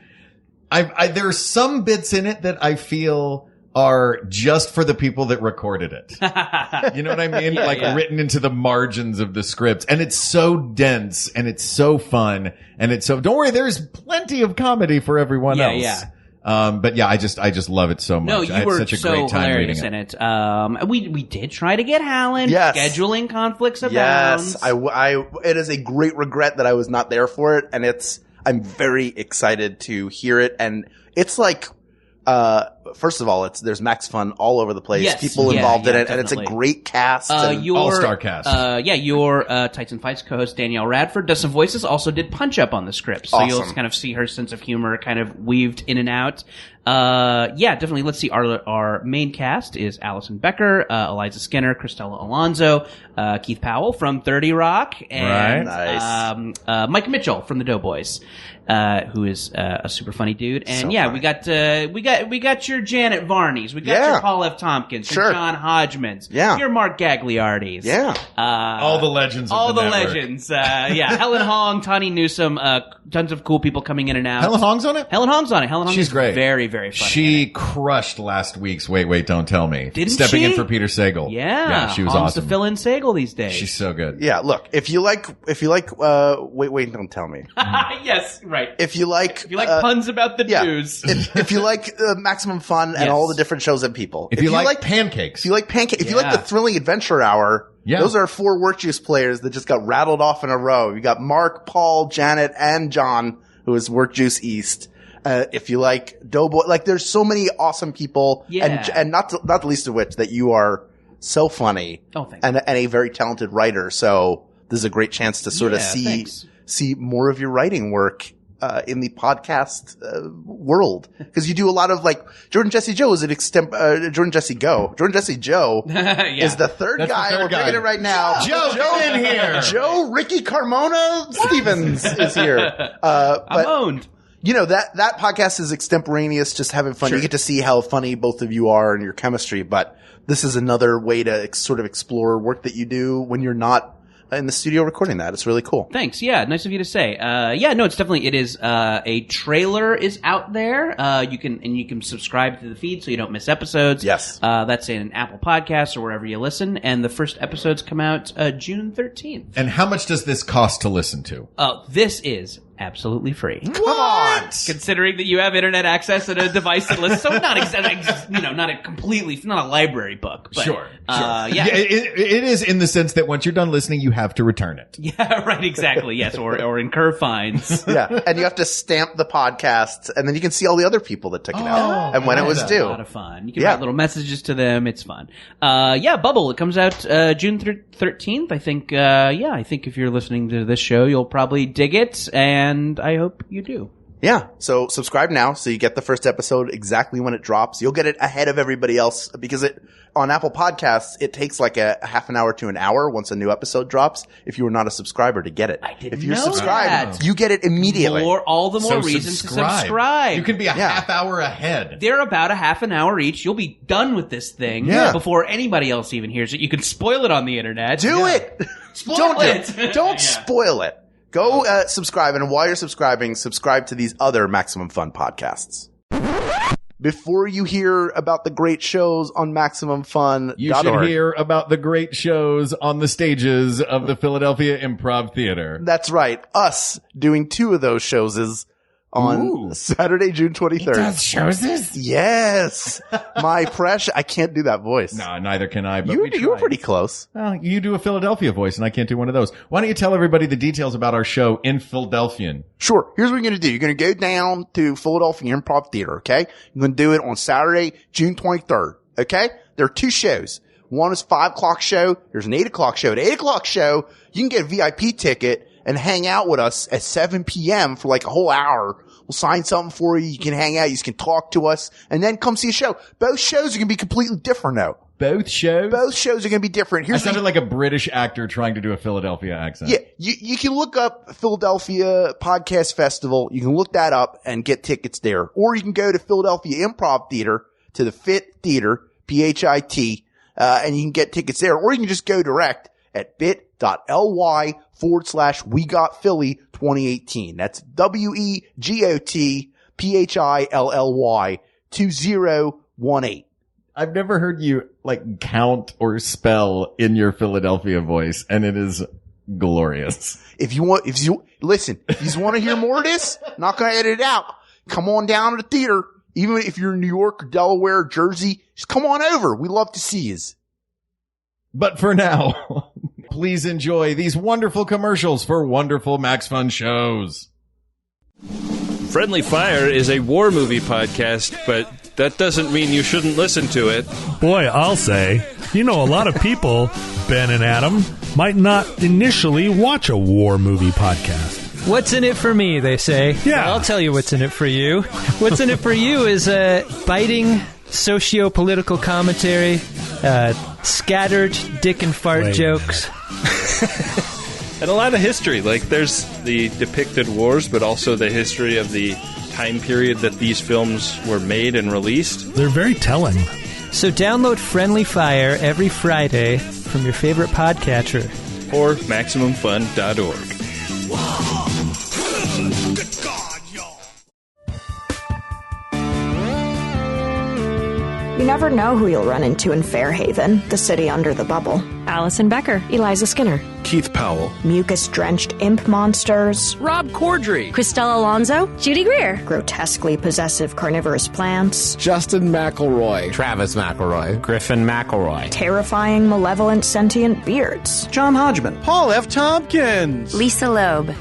there are some bits in it that I feel are just for the people that recorded it. You know what I mean? Written into the margins of the script. And it's so dense and it's so fun. And it's so, don't worry, there's plenty of comedy for everyone else. Yeah. But yeah, I just love it so much. No, you I had were such a so great time hilarious reading in it. We did try to get Hallen. Yes. Scheduling conflicts abounds. Yes, it is a great regret that I was not there for it, and I'm very excited to hear it. And it's like, first of all, there's Max Fun all over the place. Yes, People involved in it, definitely. and it's a great cast. all-star cast. Your Tights and Fights co-host Danielle Radford does some voices. Also did Punch Up on the script, so you'll kind of see her sense of humor kind of weaved in and out. Definitely. Let's see. Our main cast is Allison Becker, Eliza Skinner, Cristela Alonso, Keith Powell from 30 Rock, and Mike Mitchell from the Doughboys, who is a super funny dude. And funny. we got your Janet Varneys, we got your Paul F. Tompkins, your John Hodgmans, your Mark Gagliardis, all the legends. All the network. legends. Helen Hong, Tawny Newsome, tons of cool people coming in and out. Helen Hong's on it. Helen Hong's on it. Helen Hong She's is great. Very, very funny. She crushed last week's Wait, Don't Tell Me. Didn't Stepping she? in for Peter Sagal. Yeah, she was Hong's awesome. to fill in Sagal these days. She's so good. Yeah, look, if you like, wait, don't tell me. Yes, right. If you like puns about the news. If you like Maximum Fun and all the different shows and people. If you like pancakes. If you like if you like the Thrilling Adventure Hour, those are 4 Work Juice players that just got rattled off in a row. You got Mark, Paul, Janet, and John, who is Work Juice East. If you like Doughboy, there's so many awesome people, and not the least of which that you are so funny, and a very talented writer. So this is a great chance to sort of see more of your writing work in the podcast world, because you do a lot of Jordan Jesse Joe is Jordan Jesse Go. Jordan Jesse Joe is the third guy. We're bringing it right now. Joe in here. Joe Ricky Carmona Stevens is here. I'm owned. That podcast is extemporaneous, just having fun. You get to see how funny both of you are and your chemistry, but this is another way to sort of explore work that you do when you're not in the studio recording that. It's really cool. Thanks. Yeah, nice of you to say. It's definitely, it is, a trailer is out there. You can subscribe to the feed so you don't miss episodes. Yes. That's in Apple Podcasts or wherever you listen. And the first episodes come out, June 13th. And how much does this cost to listen to? This is absolutely free. Come on! Considering that you have internet access and a device that listens, so not exactly, not a library book. But, Sure. It is in the sense that once you're done listening, you have to return it. Yeah, right, exactly, yes, or incur fines. Yeah, and you have to stamp the podcast, and then you can see all the other people that took it out, and when it was due. A lot of fun. You can write little messages to them, it's fun. Bubble, it comes out June 13th, I think, I think if you're listening to this show, you'll probably dig it, and I hope you do. Yeah. So subscribe now so you get the first episode exactly when it drops. You'll get it ahead of everybody else because on Apple Podcasts, it takes like a half an hour to an hour once a new episode drops if you are not a subscriber to get it. I didn't If you're know subscribed, that. you get it immediately. All the more reason to subscribe. You can be a half hour ahead. They're about a half an hour each. You'll be done with this thing before anybody else even hears it. You can spoil it on the internet. Do it. Spoil it. Don't spoil it. Go subscribe, and while you're subscribing, subscribe to these other Maximum Fun podcasts. Before you hear about the great shows on MaximumFun.org. You should hear about the great shows on the stages of the Philadelphia Improv Theater. That's right. Us doing 2 of those shows is on Saturday, June 23rd. Shows this? Yes. My precious. I can't do that voice. No, neither can I, but You were pretty close. Well, you do a Philadelphia voice, and I can't do one of those. Why don't you tell everybody the details about our show in Philadelphian? Sure. Here's what you're going to do. You're going to go down to Philadelphia Improv Theater, okay? You're going to do it on Saturday, June 23rd, okay? There are 2 shows. One is 5 o'clock show. There's an 8 o'clock show. The 8 o'clock show, you can get a VIP ticket and hang out with us at 7 p.m. for like a whole hour. We'll sign something for you. You can hang out. You can talk to us and then come see a show. Both shows are going to be completely different though. Both shows? Both shows are going to be different. I sounded like a British actor trying to do a Philadelphia accent. Yeah, you can look up Philadelphia Podcast Festival. You can look that up and get tickets there. Or you can go to Philadelphia Improv Theater, to the FIT Theater, PHIT, and you can get tickets there. Or you can just go direct at bit.ly/We Got Philly 2018. That's WEGOTPHILLY 2018. I've never heard you like count or spell in your Philadelphia voice, and it is glorious. If you want to hear more of this, not going to edit it out. Come on down to the theater. Even if you're in New York or Delaware or Jersey, just come on over. We love to see you. But for now, please enjoy these wonderful commercials for wonderful Max Fun shows. Friendly Fire is a war movie podcast, but that doesn't mean you shouldn't listen to it. Boy, I'll say, a lot of people, Ben and Adam, might not initially watch a war movie podcast. What's in it for me, they say. Yeah. Well, I'll tell you what's in it for you. What's in it for you is biting socio-political commentary, scattered dick and fart jokes. And a lot of history. Like, there's the depicted wars, but also the history of the time period that these films were made and released. They're very telling. So download Friendly Fire every Friday from your favorite podcatcher. Or MaximumFun.org. You never know who you'll run into in Fairhaven, the city under the bubble. Allison Becker. Eliza Skinner. Keith Powell. Mucus-drenched imp monsters. Rob Corddry. Christelle Alonso. Judy Greer. Grotesquely possessive carnivorous plants. Justin McElroy. Travis McElroy. Griffin McElroy. Terrifying, malevolent, sentient beards. John Hodgman. Paul F. Tompkins. Lisa Loeb.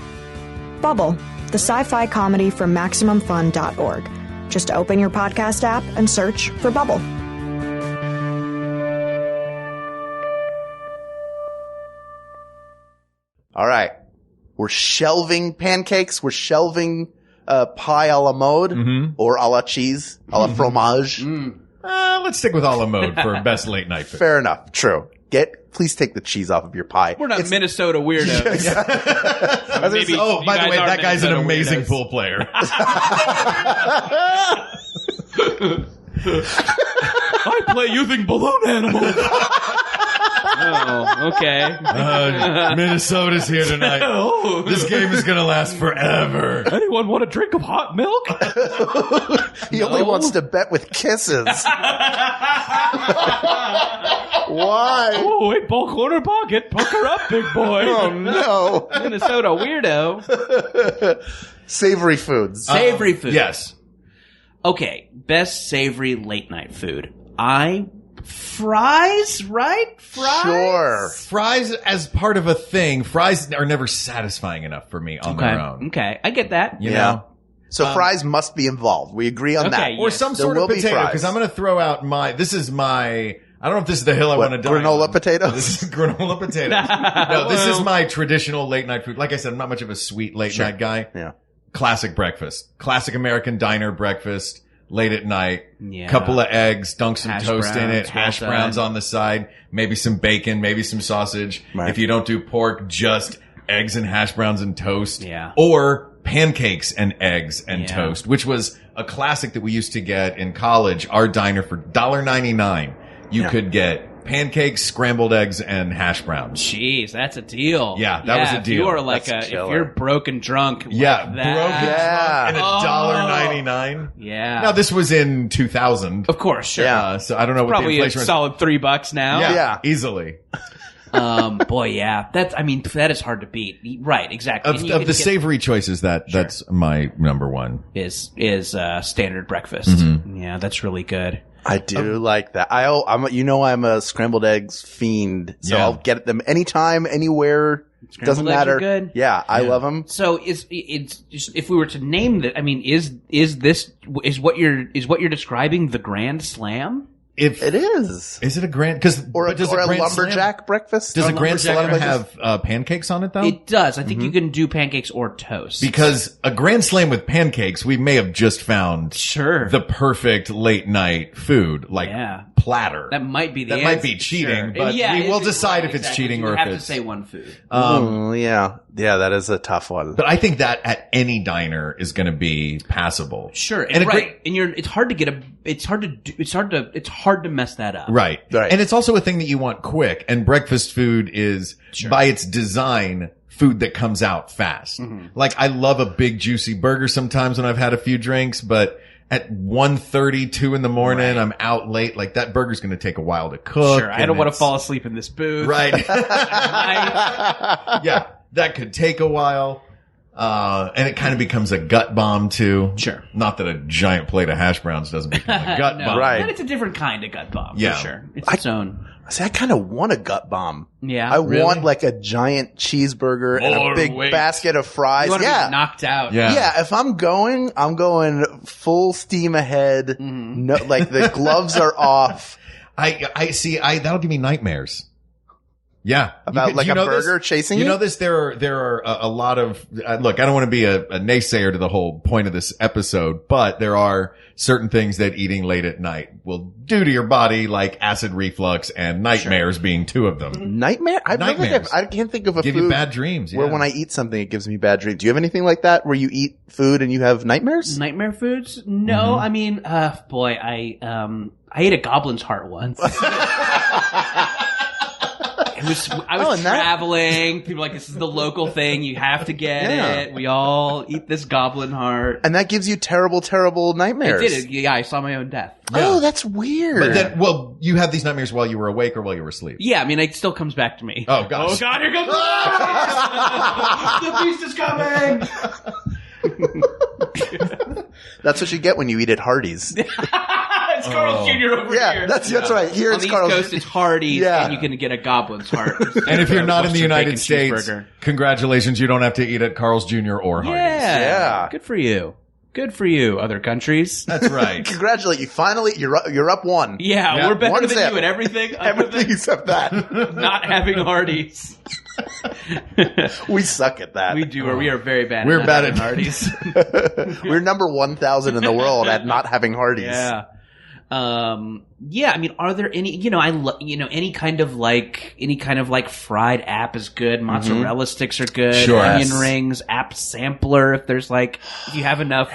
Bubble, the sci-fi comedy from MaximumFun.org. Just open your podcast app and search for Bubble. All right. We're shelving pancakes. We're shelving pie a la mode or a la cheese, a la fromage. Let's stick with a la mode for best late night food. Fair enough. True. Please take the cheese off of your pie. We're not Minnesota weirdos. Maybe by the way, that guy's an amazing pool player. I play using balloon animals. Oh, okay. Minnesota's here tonight. This game is going to last forever. Anyone want a drink of hot milk? He only wants to bet with kisses. Why? Oh, 8-ball corner pocket. Pucker up, big boy. Oh, no. Minnesota weirdo. Savory foods. Savory food. Yes. Okay, best savory late night food. Fries, right? Fries? Sure. Fries as part of a thing. Fries are never satisfying enough for me on their own. Okay, I get that. You know? So fries must be involved. We agree on that. Or some sort of potato, because I'm going to throw out I don't know if this is the hill I want to die granola on. potatoes? This is granola potatoes. No, this is my traditional late night food. Like I said, I'm not much of a sweet late night guy. Yeah. classic breakfast, classic American diner breakfast, late at night, Yeah. couple of eggs, dunk some Hash toast in it, browns, hash well browns done. on the side, maybe some bacon, maybe some sausage. Right. If you don't do pork, just eggs and hash browns and toast. Yeah. Or pancakes and eggs and Yeah. toast, which was a classic that we used to get in college. Our diner for $1.99, you could get pancakes, scrambled eggs, and hash browns. Jeez, that's a deal. Yeah, that was a If deal. you are like That's if killer. you're broke and drunk, Yeah, like broken that. and $1.99. Yeah. Now this was in 2000. Of course, sure. So I don't know what the Probably a inflation was. solid $3 now. Yeah, easily. Boy, yeah. That is hard to beat. Right, exactly. And you Of can the get- savory choices, that's my number one. is standard breakfast. Mm-hmm. Yeah, that's really good. I do like that. I'm a scrambled eggs fiend, so Yeah. I'll get them anytime, anywhere. Doesn't eggs are matter. good? Yeah, I love them. So it's just, if we were to name that, I mean, is what you're describing the Grand Slam? It is. Is it a grand? Because Or a Grand lumberjack Slam, breakfast? does Or a grand lumber slam breakfast? have pancakes on it though? It does. I think you can do pancakes or toast. Because a grand slam with pancakes, we may have just found Sure. the perfect late night food, like Yeah. platter. That might be the That answer. might be cheating, Sure. but Yeah, we will it's- decide right, if it's exactly. cheating You or if have it's to say one food. Yeah, that is a tough one. But I think that at any diner is going to be passable. Sure, And and a right, and it's hard to mess that up. Right. Right. And it's also a thing that you want quick. And breakfast food is, by its design, food that comes out fast. Like, I love a big juicy burger sometimes when I've had a few drinks, but at 1:30, 2 in the morning, I'm out late. Like, that burger's going to take a while to cook. Sure, I and don't want to it's- fall asleep in this booth. Right. Yeah. That could take a while. And it kind of becomes a gut bomb too. Sure. Not that a giant plate of hash browns doesn't become a gut No, bomb. Right. But it's a different kind of gut bomb. Yeah. For sure. It's its own. See, I kind of want a gut bomb. Yeah. I Really? want like a giant cheeseburger and More a big weight. basket of fries. You want to Yeah. be knocked out. Yeah. Yeah, if I'm going full steam ahead. Mm-hmm. No, like the gloves are off. I see. That'll give me nightmares. Yeah. About like you a know this? burger chasing You you? know this? There are a lot of, look, I don't want to be a naysayer to the whole point of this episode, but there are certain things that eating late at night will do to your body, like acid reflux and nightmares being two of them. Nightmare? Nightmares. I can't think of a Give food you bad dreams. where yeah. when I eat something, it gives me bad dreams. Do you have anything like that where you eat food and you have nightmares? Nightmare foods? No, I mean, boy, I ate a goblin's heart once. I was and that- traveling. People were like, this is the local thing. You have to get Yeah. it. We all eat this goblin heart. And that gives you terrible, terrible nightmares. It did. Yeah, I saw my own death. Oh, that's weird. But then, well, you had these nightmares while you were awake or while you were asleep. Yeah, I mean, it still comes back to me. Oh, gosh. Oh, God, here comes the beast is coming! That's what you get when you eat at Hardee's. It's Carl's Jr. over Yeah, here. that's right. Here On it's the Carl's. East Coast, it's Hardee's, Yeah. and you can get a goblin's heart. And if you're not in the Western United bacon States, cheeseburger. congratulations, you don't have to eat at Carl's Jr. or Hardee's. Yeah. Good for you. Good for you, other countries. That's right. Congratulate you. Finally, you're up one. Yeah, Yeah. we're better One than zip. you at everything other Everything except that. than not having Hardee's. We suck at that. We do, or we are very bad We're at bad having at- Hardee's. We're number 1,000 in the world at not having Hardee's. Yeah. Yeah, I mean, are there any, any kind of like fried app is good. Mozzarella sticks are good. Sure. Onion Yes. rings, app sampler. If you have enough,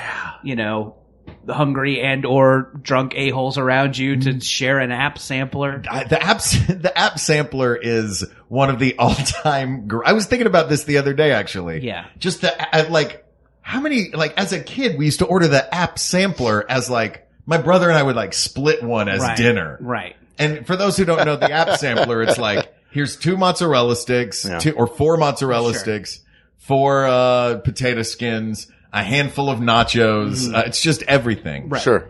hungry and or drunk a-holes around you to share an app sampler. The app sampler is one of the all-time. I was thinking about this the other day, actually. Yeah. Just how many? Like as a kid, we used to order the app sampler as like my brother and I would like split one as Right. dinner. Right. And for those who don't know the app sampler, it's like here's 2 mozzarella sticks, Yeah. 2 or 4 mozzarella Sure. sticks, 4 potato skins, a handful of nachos. It's just everything. Right. Sure.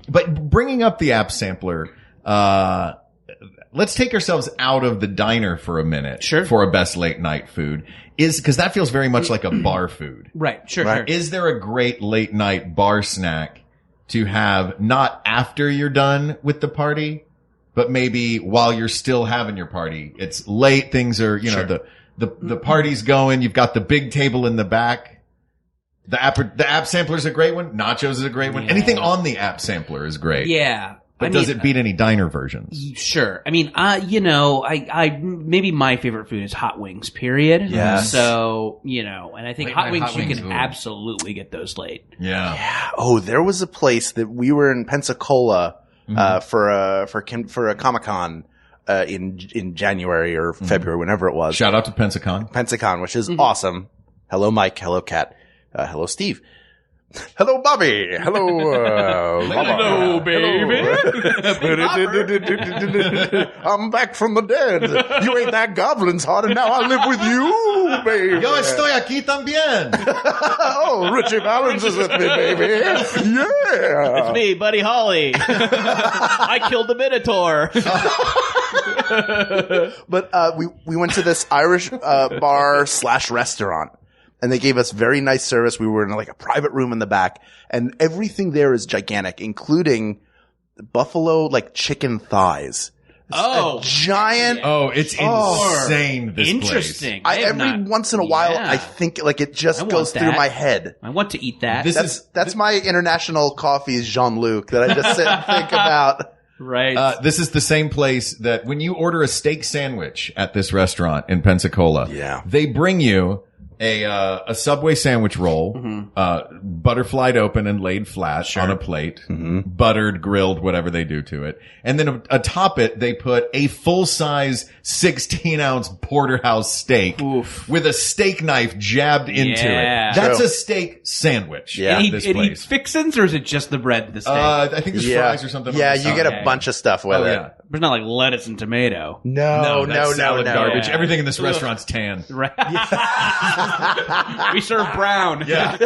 But bringing up the app sampler, let's take ourselves out of the diner for a minute. Sure. For a best late night food because that feels very much like a bar food. Right. Sure. Right. Sure. Is there a great late night bar snack to have not after you're done with the party, but maybe while you're still having your party? It's late. Things are, the party's going. You've got the big table in the back. The app sampler is a great one. Nachos is a great one. Anything on the app sampler is great. Yeah. But does it beat any diner versions? Sure. I mean, I maybe my favorite food is hot wings, period. Yes. So, and I think Late hot night wings, hot you wings, can ooh. absolutely get those late. Yeah. Oh, there was a place that we were in Pensacola for a Comic-Con in January or February, whenever it was. Shout out to Pensacon, which is awesome. Hello, Mike. Hello, Kat. Hello, Steve. Hello, Bobby. Hello, Hello, baby. I'm back from the dead. You ain't that goblin's heart, and now I live with you, baby. Yo estoy aquí también. Oh, Richie Valens is with me, baby. Yeah. It's me, Buddy Holly. I killed the Minotaur. But we went to this Irish bar / restaurant. And they gave us very nice service. We were in like a private room in the back, and everything there is gigantic, including buffalo like chicken thighs. Oh, a giant! Oh, it's insane. This interesting. place. Every once in a while, I think like it just goes through my head. I want to eat that. That's my international coffee's Jean-Luc that I just sit and think about. Right. This is the same place that when you order a steak sandwich at this restaurant in Pensacola, they bring you a Subway sandwich roll, butterflied open and laid flat on a plate, buttered, grilled, whatever they do to it. And then atop it, they put a full-size 16-ounce porterhouse steak with a steak knife jabbed into it. That's a steak sandwich. Yeah. Any fixins, or is it just the bread, the steak? I think there's fries or something. Yeah, on the you side. get a bunch of stuff with it. Yeah. There's not like lettuce and tomato. No, that's salad garbage. Yeah. Everything in this restaurant's tan. Right. We serve brown. Yeah.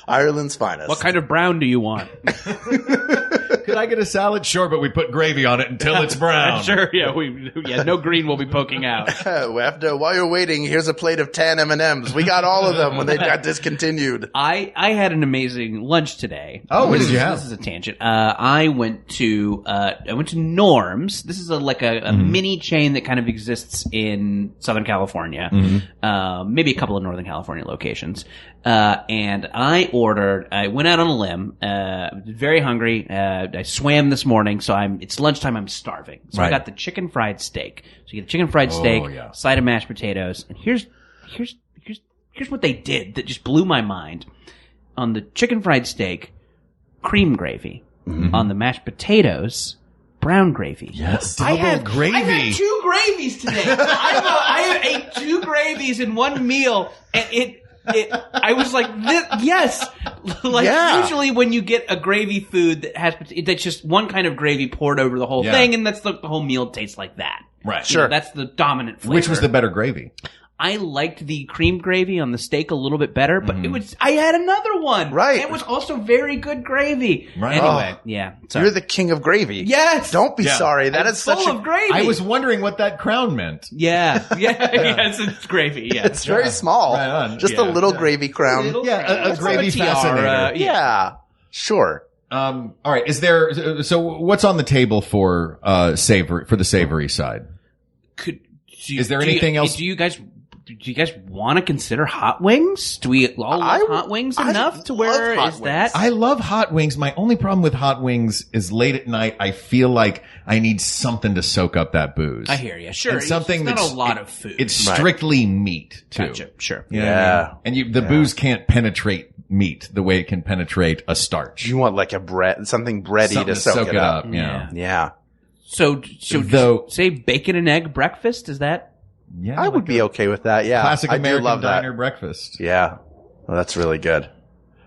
Ireland's finest. What kind of brown do you want? Could I get a salad? Sure, but we put gravy on it until it's brown. Sure, yeah. No green will be poking out. While you're waiting, here's a plate of tan M&Ms. We got all of them when they got discontinued. I had an amazing lunch today. Oh, what did you have? This is a tangent. I went to Norm's. This is a mini chain that kind of exists in Southern California. Maybe a couple of Northern California locations. And I went out on a limb, very hungry. I swam this morning, so it's lunchtime, I'm starving. So I got the chicken fried steak. So you get the chicken fried steak, side of mashed potatoes, and here's what they did that just blew my mind. On the chicken fried steak, cream gravy. On the mashed potatoes, brown gravy. Yes, gravy. I had 2 gravies today. I ate 2 gravies in one meal, and I was like, yes. Usually when you get a gravy food that's just one kind of gravy poured over the whole thing, and that's the whole meal tastes like that. Right. Sure. That's the dominant flavor. Which was the better gravy? I liked the cream gravy on the steak a little bit better, but I had another one. Right. It was also very good gravy. Right. Anyway, yeah. You're the king of gravy. Yes. Don't be sorry. That is full such of gravy. I was wondering what that crown meant. Yeah. Yes, it's gravy. Yeah. It's very small. Right on. Just a little gravy crown. A gravy tiara, fascinator. Yeah. Sure. All right. So what's on the table for the savory side? Is there anything else? Do you guys want to consider hot wings? Do we all love hot wings enough to where is that? I love hot wings. My only problem with hot wings is late at night, I feel like I need something to soak up that booze. I hear you. Sure. And something it's not that's a lot of food. It's strictly meat too. Gotcha. Sure. You know what I mean? And the booze can't penetrate meat the way it can penetrate a starch. You want like something bready to soak it up. Yeah. So say bacon and egg breakfast, is that? Yeah, I would be okay with that. Yeah. Classic I American do love diner that. breakfast. Yeah. Well, that's really good.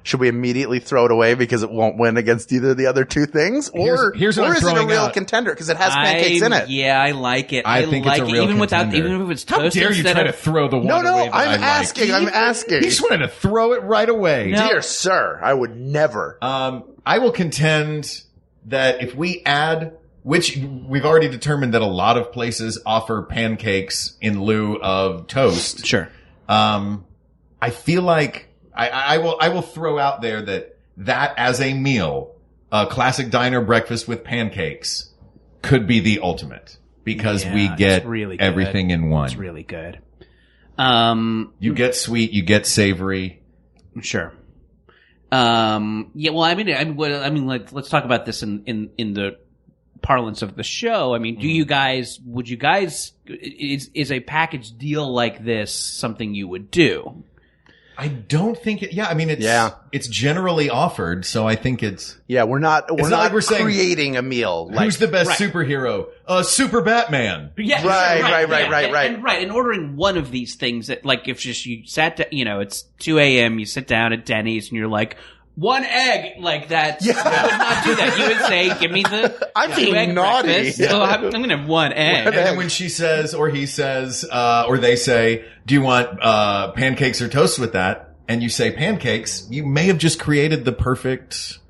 Should we immediately throw it away because it won't win against either of the other 2 things? Or here's what I'm is it a throwing real out. contender because it has pancakes in it? Yeah, I like it. I think like it's a real even contender. if it's How toasted. dare you try to throw the one away that I'm I asking. like. I'm asking. He just wanted to throw it right away. No. Dear sir, I would never. I will contend that if we add, which we've already determined that a lot of places offer pancakes in lieu of toast. Sure. I feel like I will throw out there that as a meal, a classic diner breakfast with pancakes could be the ultimate because we get really everything in one. It's really good. You get sweet, you get savory. Sure. Yeah. Well, I mean, let's talk about this in the parlance of the show. I mean, would you guys, is a package deal like this something you would do? I don't think it's generally offered, so I think it's... Yeah, we're not like we're saying, creating a meal. Who's the best superhero? Super Batman. Yeah, right. And ordering one of these things that, like, if just you sat down, it's 2 a.m., you sit down at Denny's and you're like, 1 egg, like that. Yeah. You would not do that. You would say, give me the I'm being naughty. Breakfast. Yeah. So I'm going to have 1 egg. And then when she says, or he says, or they say, do you want pancakes or toast with that? And you say pancakes, you may have just created the perfect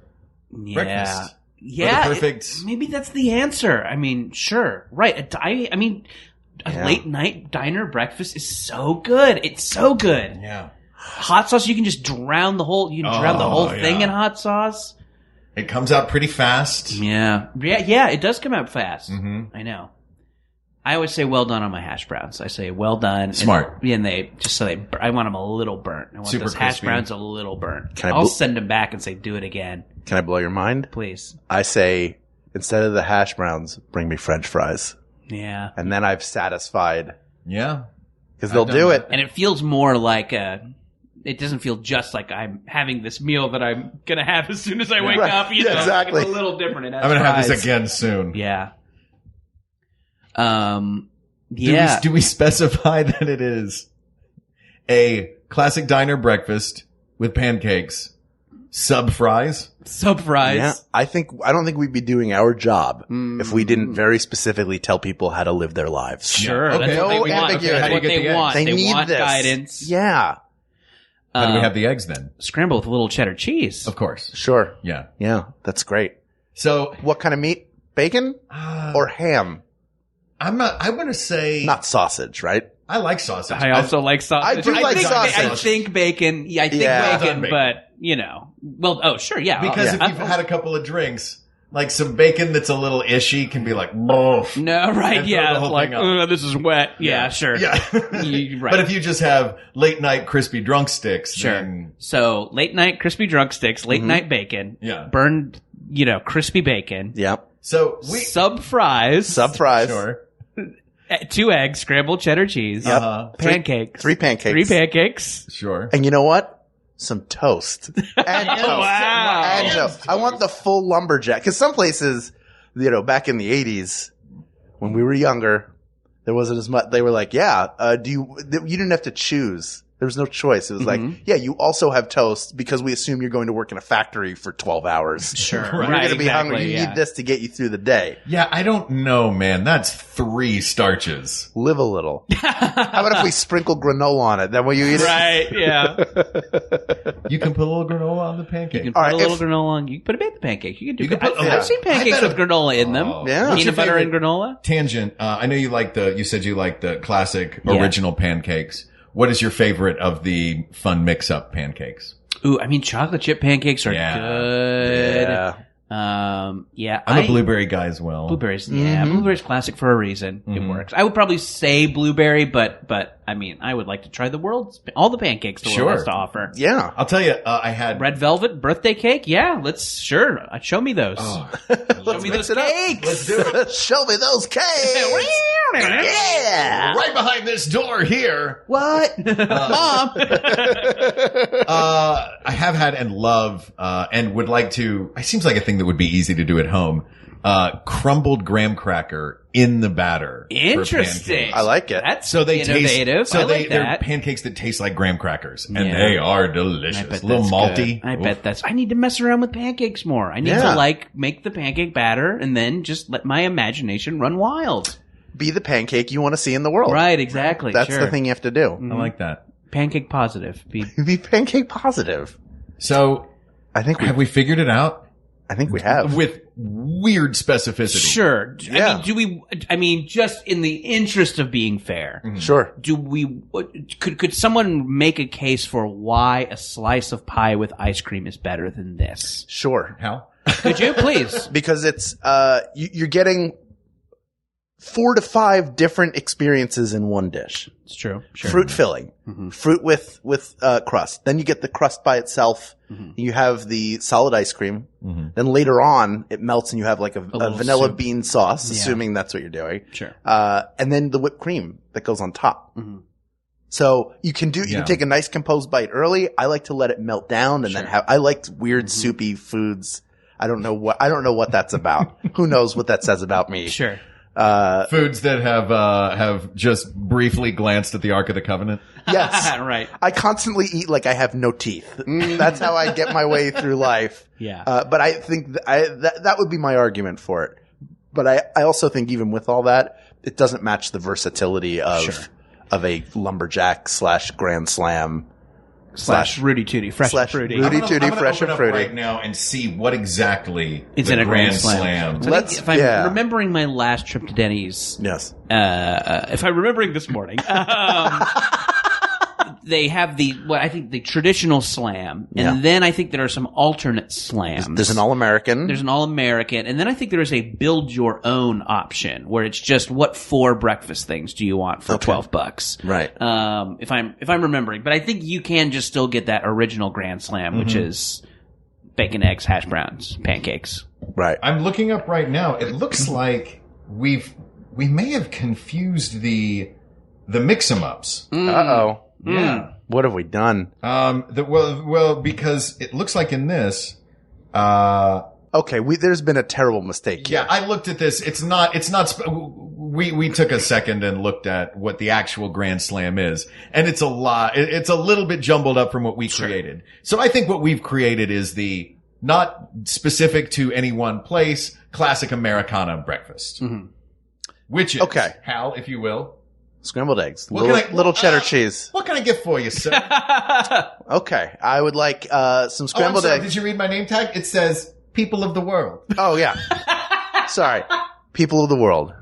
breakfast. Yeah. Perfect. Maybe that's the answer. I mean, sure. Right. A late night diner breakfast is so good. It's so good. Yeah. Hot sauce, you can just drown the whole thing in hot sauce. It comes out pretty fast. Yeah, it does come out fast. Mm-hmm. I know. I always say well done on my hash browns. I say well done. Smart. And they I want them a little burnt. I want super those hash crispy. browns a little burnt. I'll send them back and say do it again. Can I blow your mind? Please. I say, instead of the hash browns, bring me French fries. Yeah. And then I've satisfied. Yeah. Because they'll do it. And it feels more like it doesn't feel just like I'm having this meal that I'm going to have as soon as I wake up. Exactly. It's a little different. I'm going to have this again soon. Yeah. Do we specify that it is a classic diner breakfast with pancakes, sub fries? Sub fries. Yeah. I don't think we'd be doing our job if we didn't very specifically tell people how to live their lives. Sure. Okay. That's what they want. ambiguity. That's what they want. They need want this. guidance. Yeah. How do we have the eggs then? Scramble with a little cheddar cheese. Of course. Sure. Yeah. Yeah. That's great. So, What kind of meat? Bacon or ham? I'm going to say... Not sausage, right? I like sausage. I also like sausage. I do like sausage. I think bacon. Yeah, I think bacon, but, well, sure, yeah. Because if you've had a couple of drinks, like some bacon that's a little ishy can be like, "Boff." No, right, And yeah. throw the whole Like, thing up. this is wet. Yeah, sure. Yeah. Right. But if you just have late night crispy drunk sticks, Sure. then So, late night crispy drunk sticks, late night bacon, Yeah. burned, crispy bacon, Yep. so sub fries, sure. 2 eggs, scrambled cheddar cheese, pancakes, 3 pancakes. 3 pancakes. Sure. And you know what? Some toast. And toast. Wow. And toast. I want the full lumberjack. Because some places, back in the 80s, when we were younger, there wasn't as much. They were like, you didn't have to choose. There was no choice. It was like, you also have toast because we assume you're going to work in a factory for 12 hours. Sure. You're going to be hungry. You need this to get you through the day. Yeah, I don't know, man. That's 3 starches. Live a little. How about if we sprinkle granola on it? Then will you eat it? Right, yeah. You can put a little granola on the pancake. You can put a little granola on. You can put a bit of the pancake. You can do. put- I've seen pancakes with granola in them. Yeah. What's your Peanut butter and favorite granola. Tangent. I know you said you like the classic original pancakes. What is your favorite of the fun mix-up pancakes? Ooh, I mean, chocolate chip pancakes are good. Yeah. I'm a blueberry guy as well. Blueberries, blueberries classic for a reason. It works. I would probably say blueberry, but I mean, I would like to try all the pancakes the world has to offer. Yeah. I'll tell you, I had Red velvet birthday cake. Yeah, show me those. Show me those cakes. Let's do it. Show me those cakes. Yeah. Right behind this door here. What? Mom. I have had and love, and would like to, it seems like a thing that would be easy to do at home. Crumbled graham cracker in the batter. for Interesting. pancakes. I like it. That's So they innovative. taste, they're that. pancakes that taste like graham crackers, and Yeah. they are I delicious. bet A little that's malty. good. I Oof. bet I need to mess around with pancakes more. I need to make the pancake batter and then just let my imagination run wild. Be the pancake you want to see in the world. Right, exactly. That's sure. the thing you have to do. I like that. Pancake positive. Be pancake positive. So, have we figured it out? I think we have. With weird specificity. Sure. Yeah. I mean, just in the interest of being fair. Sure. Could someone make a case for why a slice of pie with ice cream is better than this? Sure. How? Could you please? Because it's, you're getting 4 to 5 different experiences in one dish. It's true. Sure. Fruit filling, fruit with crust. Then you get the crust by itself. You have the solid ice cream. Then later on, it melts and you have like a vanilla soup. bean sauce, assuming that's what you're doing. Sure. And then the whipped cream that goes on top. So you can take a nice composed bite early. I like to let it melt down and then I like weird soupy foods. I don't know what that's about. Who knows what that says about me? Sure. Foods that have just briefly glanced at the Ark of the Covenant. Yes. Right. I constantly eat like I have no teeth. That's how I get my way through life. Yeah. But I think that would be my argument for it. But I also think even with all that, it doesn't match the versatility of a lumberjack / Grand Slam / Rudy Tooty, fresh and fruity. Rudy Tooty, fresh and fruity. Right now and see what exactly it's in a Grand Slam. So if I'm remembering my last trip to Denny's, yes. If I'm remembering this morning, they have the traditional slam, and then I think there are some alternate slams. There's an All-American. And then I think there is a build your own option where it's just what 4 breakfast things do you want for $12? Right. If I'm remembering, but I think you can just still get that original Grand Slam, which is bacon, eggs, hash browns, pancakes. Right. I'm looking up right now. It looks like we may have confused the mix-em-ups. Uh-oh. Yeah. What have we done? Well, because it looks like in this, okay, there's been a terrible mistake here. Yeah, I looked at this. It's not, we took a second and looked at what the actual Grand Slam is. And it's a lot, it's a little bit jumbled up from what we created. So I think what we've created is the not specific to any one place, classic Americana breakfast. Which is, Hal, if you will. Scrambled eggs. Little cheddar cheese. What can I get for you, sir? Okay. I would like some scrambled eggs. Did you read my name tag? It says people of the world. Oh, yeah. Sorry. People of the world.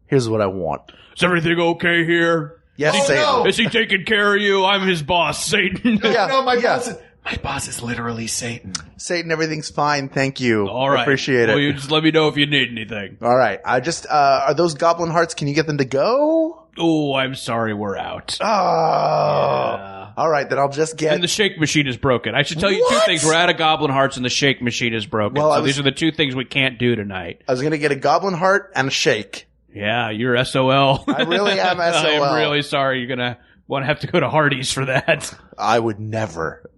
Here's what I want. Is everything okay here? Yes, Satan. No. Is he taking care of you? I'm his boss, Satan. My boss is literally Satan. Satan, everything's fine. Thank you. All right. Appreciate it. Well, you just let me know if you need anything. All right. I just, are those goblin hearts? Can you get them to go? Oh, I'm sorry. We're out. Oh. Yeah. All right. Then I'll just get. And the shake machine is broken. I should tell you 2 things. We're out of goblin hearts and the shake machine is broken. Well, so these are the 2 things we can't do tonight. I was going to get a goblin heart and a shake. Yeah, you're SOL. I really am SOL. I'm really sorry. You're going to want to have to go to Hardee's for that. I would never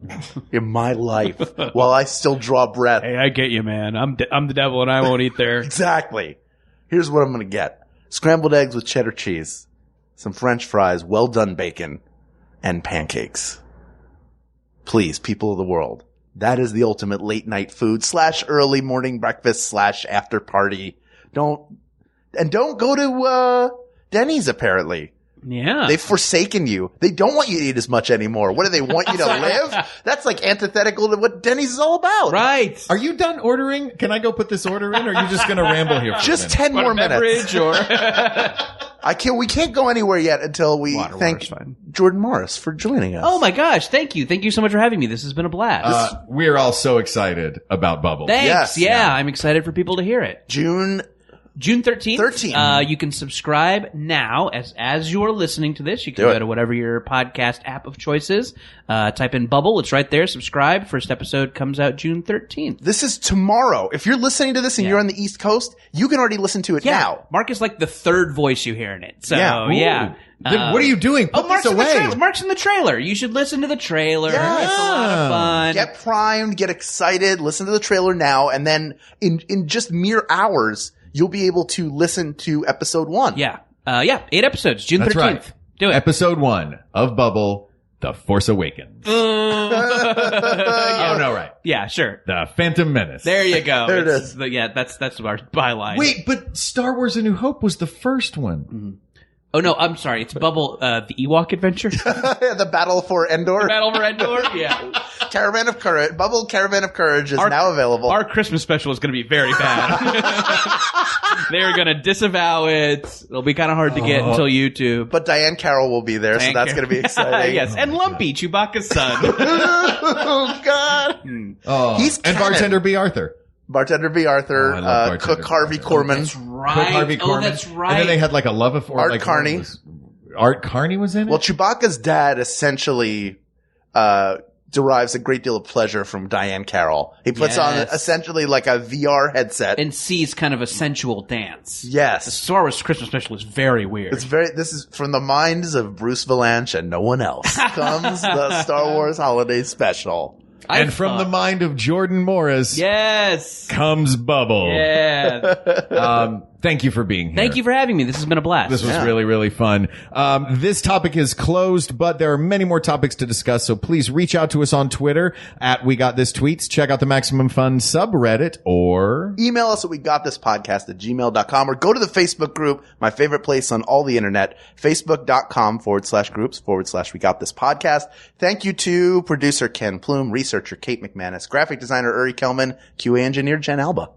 in my life while I still draw breath. Hey, I get you, man. I'm the devil and I won't eat there. Exactly. Here's what I'm going to get. Scrambled eggs with cheddar cheese, some French fries, well done bacon, and pancakes. Please, people of the world. That is the ultimate late night food / early morning breakfast / after party. Don't go to Denny's apparently. Yeah. They've forsaken you. They don't want you to eat as much anymore. What do they want you to live? That's like antithetical to what Denny's is all about. Right. Are you done ordering? Can I go put this order in, or are you just going to ramble here for just 10 more minutes? Or we can't go anywhere yet until we thank Jordan Morris for joining us. Oh my gosh, thank you. Thank you so much for having me. This has been a blast. We're all so excited about Bubble. Thanks. Yes. Yeah, I'm excited for people to hear it. June 13th. You can subscribe now as you're listening to this. You can go to whatever your podcast app of choice is. Type in Bubble. It's right there. Subscribe. First episode comes out June 13th. This is tomorrow. If you're listening to this and you're on the East Coast, you can already listen to it now. Mark is like the 3rd voice you hear in it. So, yeah. Then what are you doing? Put this away. Mark's in the trailer. You should listen to the trailer. Yeah. It's a lot of fun. Get primed. Get excited. Listen to the trailer now. And then in just mere hours, you'll be able to listen to episode 1. Yeah. 8 episodes. June 13th. Right. Do it. Episode 1 of Bubble, The Force Awakens. Oh, no, right. Yeah, sure. The Phantom Menace. There you go. There it is. That's our byline. Wait, but Star Wars A New Hope was the first one. Mm-hmm. Oh, no, I'm sorry. It's Bubble, the Ewok Adventure. The Battle for Endor. The Battle for Endor, yeah. Caravan of Courage. Bubble Caravan of Courage is now available. Our Christmas special is going to be very bad. They're going to disavow it. It'll be kind of hard to get until YouTube. But Diane Carroll will be there, so that's going to be exciting. Yes, and Lumpy, Chewbacca's son. Oh, God. And Bartender B. Arthur. Bartender B. Arthur, Cook Harvey Korman. That's right. Cook Harvey Korman. Oh, that's right. And then they had like a love affair. Art Carney. Art Carney was in it? Well, Chewbacca's dad essentially derives a great deal of pleasure from Diane Carroll. He puts on essentially like a VR headset and sees kind of a sensual dance. Yes. The Star Wars Christmas special is very weird. This is from the minds of Bruce Vilanch and no one else. Comes the Star Wars Holiday Special. And from the mind of Jordan Morris. Yes. Comes Bubble. Yeah. Thank you for being here. Thank you for having me. This has been a blast. This was really, really fun. This topic is closed, but there are many more topics to discuss. So please reach out to us on Twitter at We Got This Tweets. Check out the Maximum Fun subreddit or email us at wegotThisPodcast@gmail.com or go to the Facebook group, my favorite place on all the internet, facebook.com/groups/We Got This Podcast. Thank you to producer Ken Plume, researcher Kate McManus, graphic designer Uri Kelman, QA engineer Jen Alba.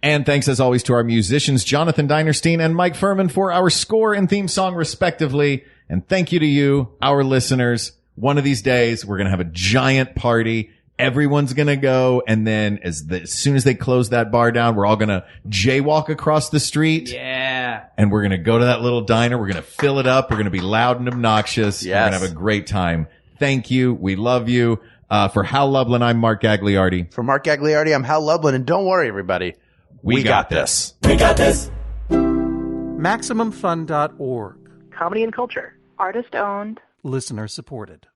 And thanks as always to our musicians, Jonathan Dinerstein and Mike Furman, for our score and theme song respectively. And thank you to you, our listeners. One of these days, we're going to have a giant party. Everyone's going to go. And then as soon as they close that bar down, we're all going to jaywalk across the street. Yeah. And we're going to go to that little diner. We're going to fill it up. We're going to be loud and obnoxious. Yes. We're going to have a great time. Thank you. We love you. For Hal Lublin, I'm Mark Gagliardi. For Mark Gagliardi, I'm Hal Lublin. And don't worry, everybody. We got this. We got this. MaximumFun.org. Comedy and culture. Artist owned. Listener supported.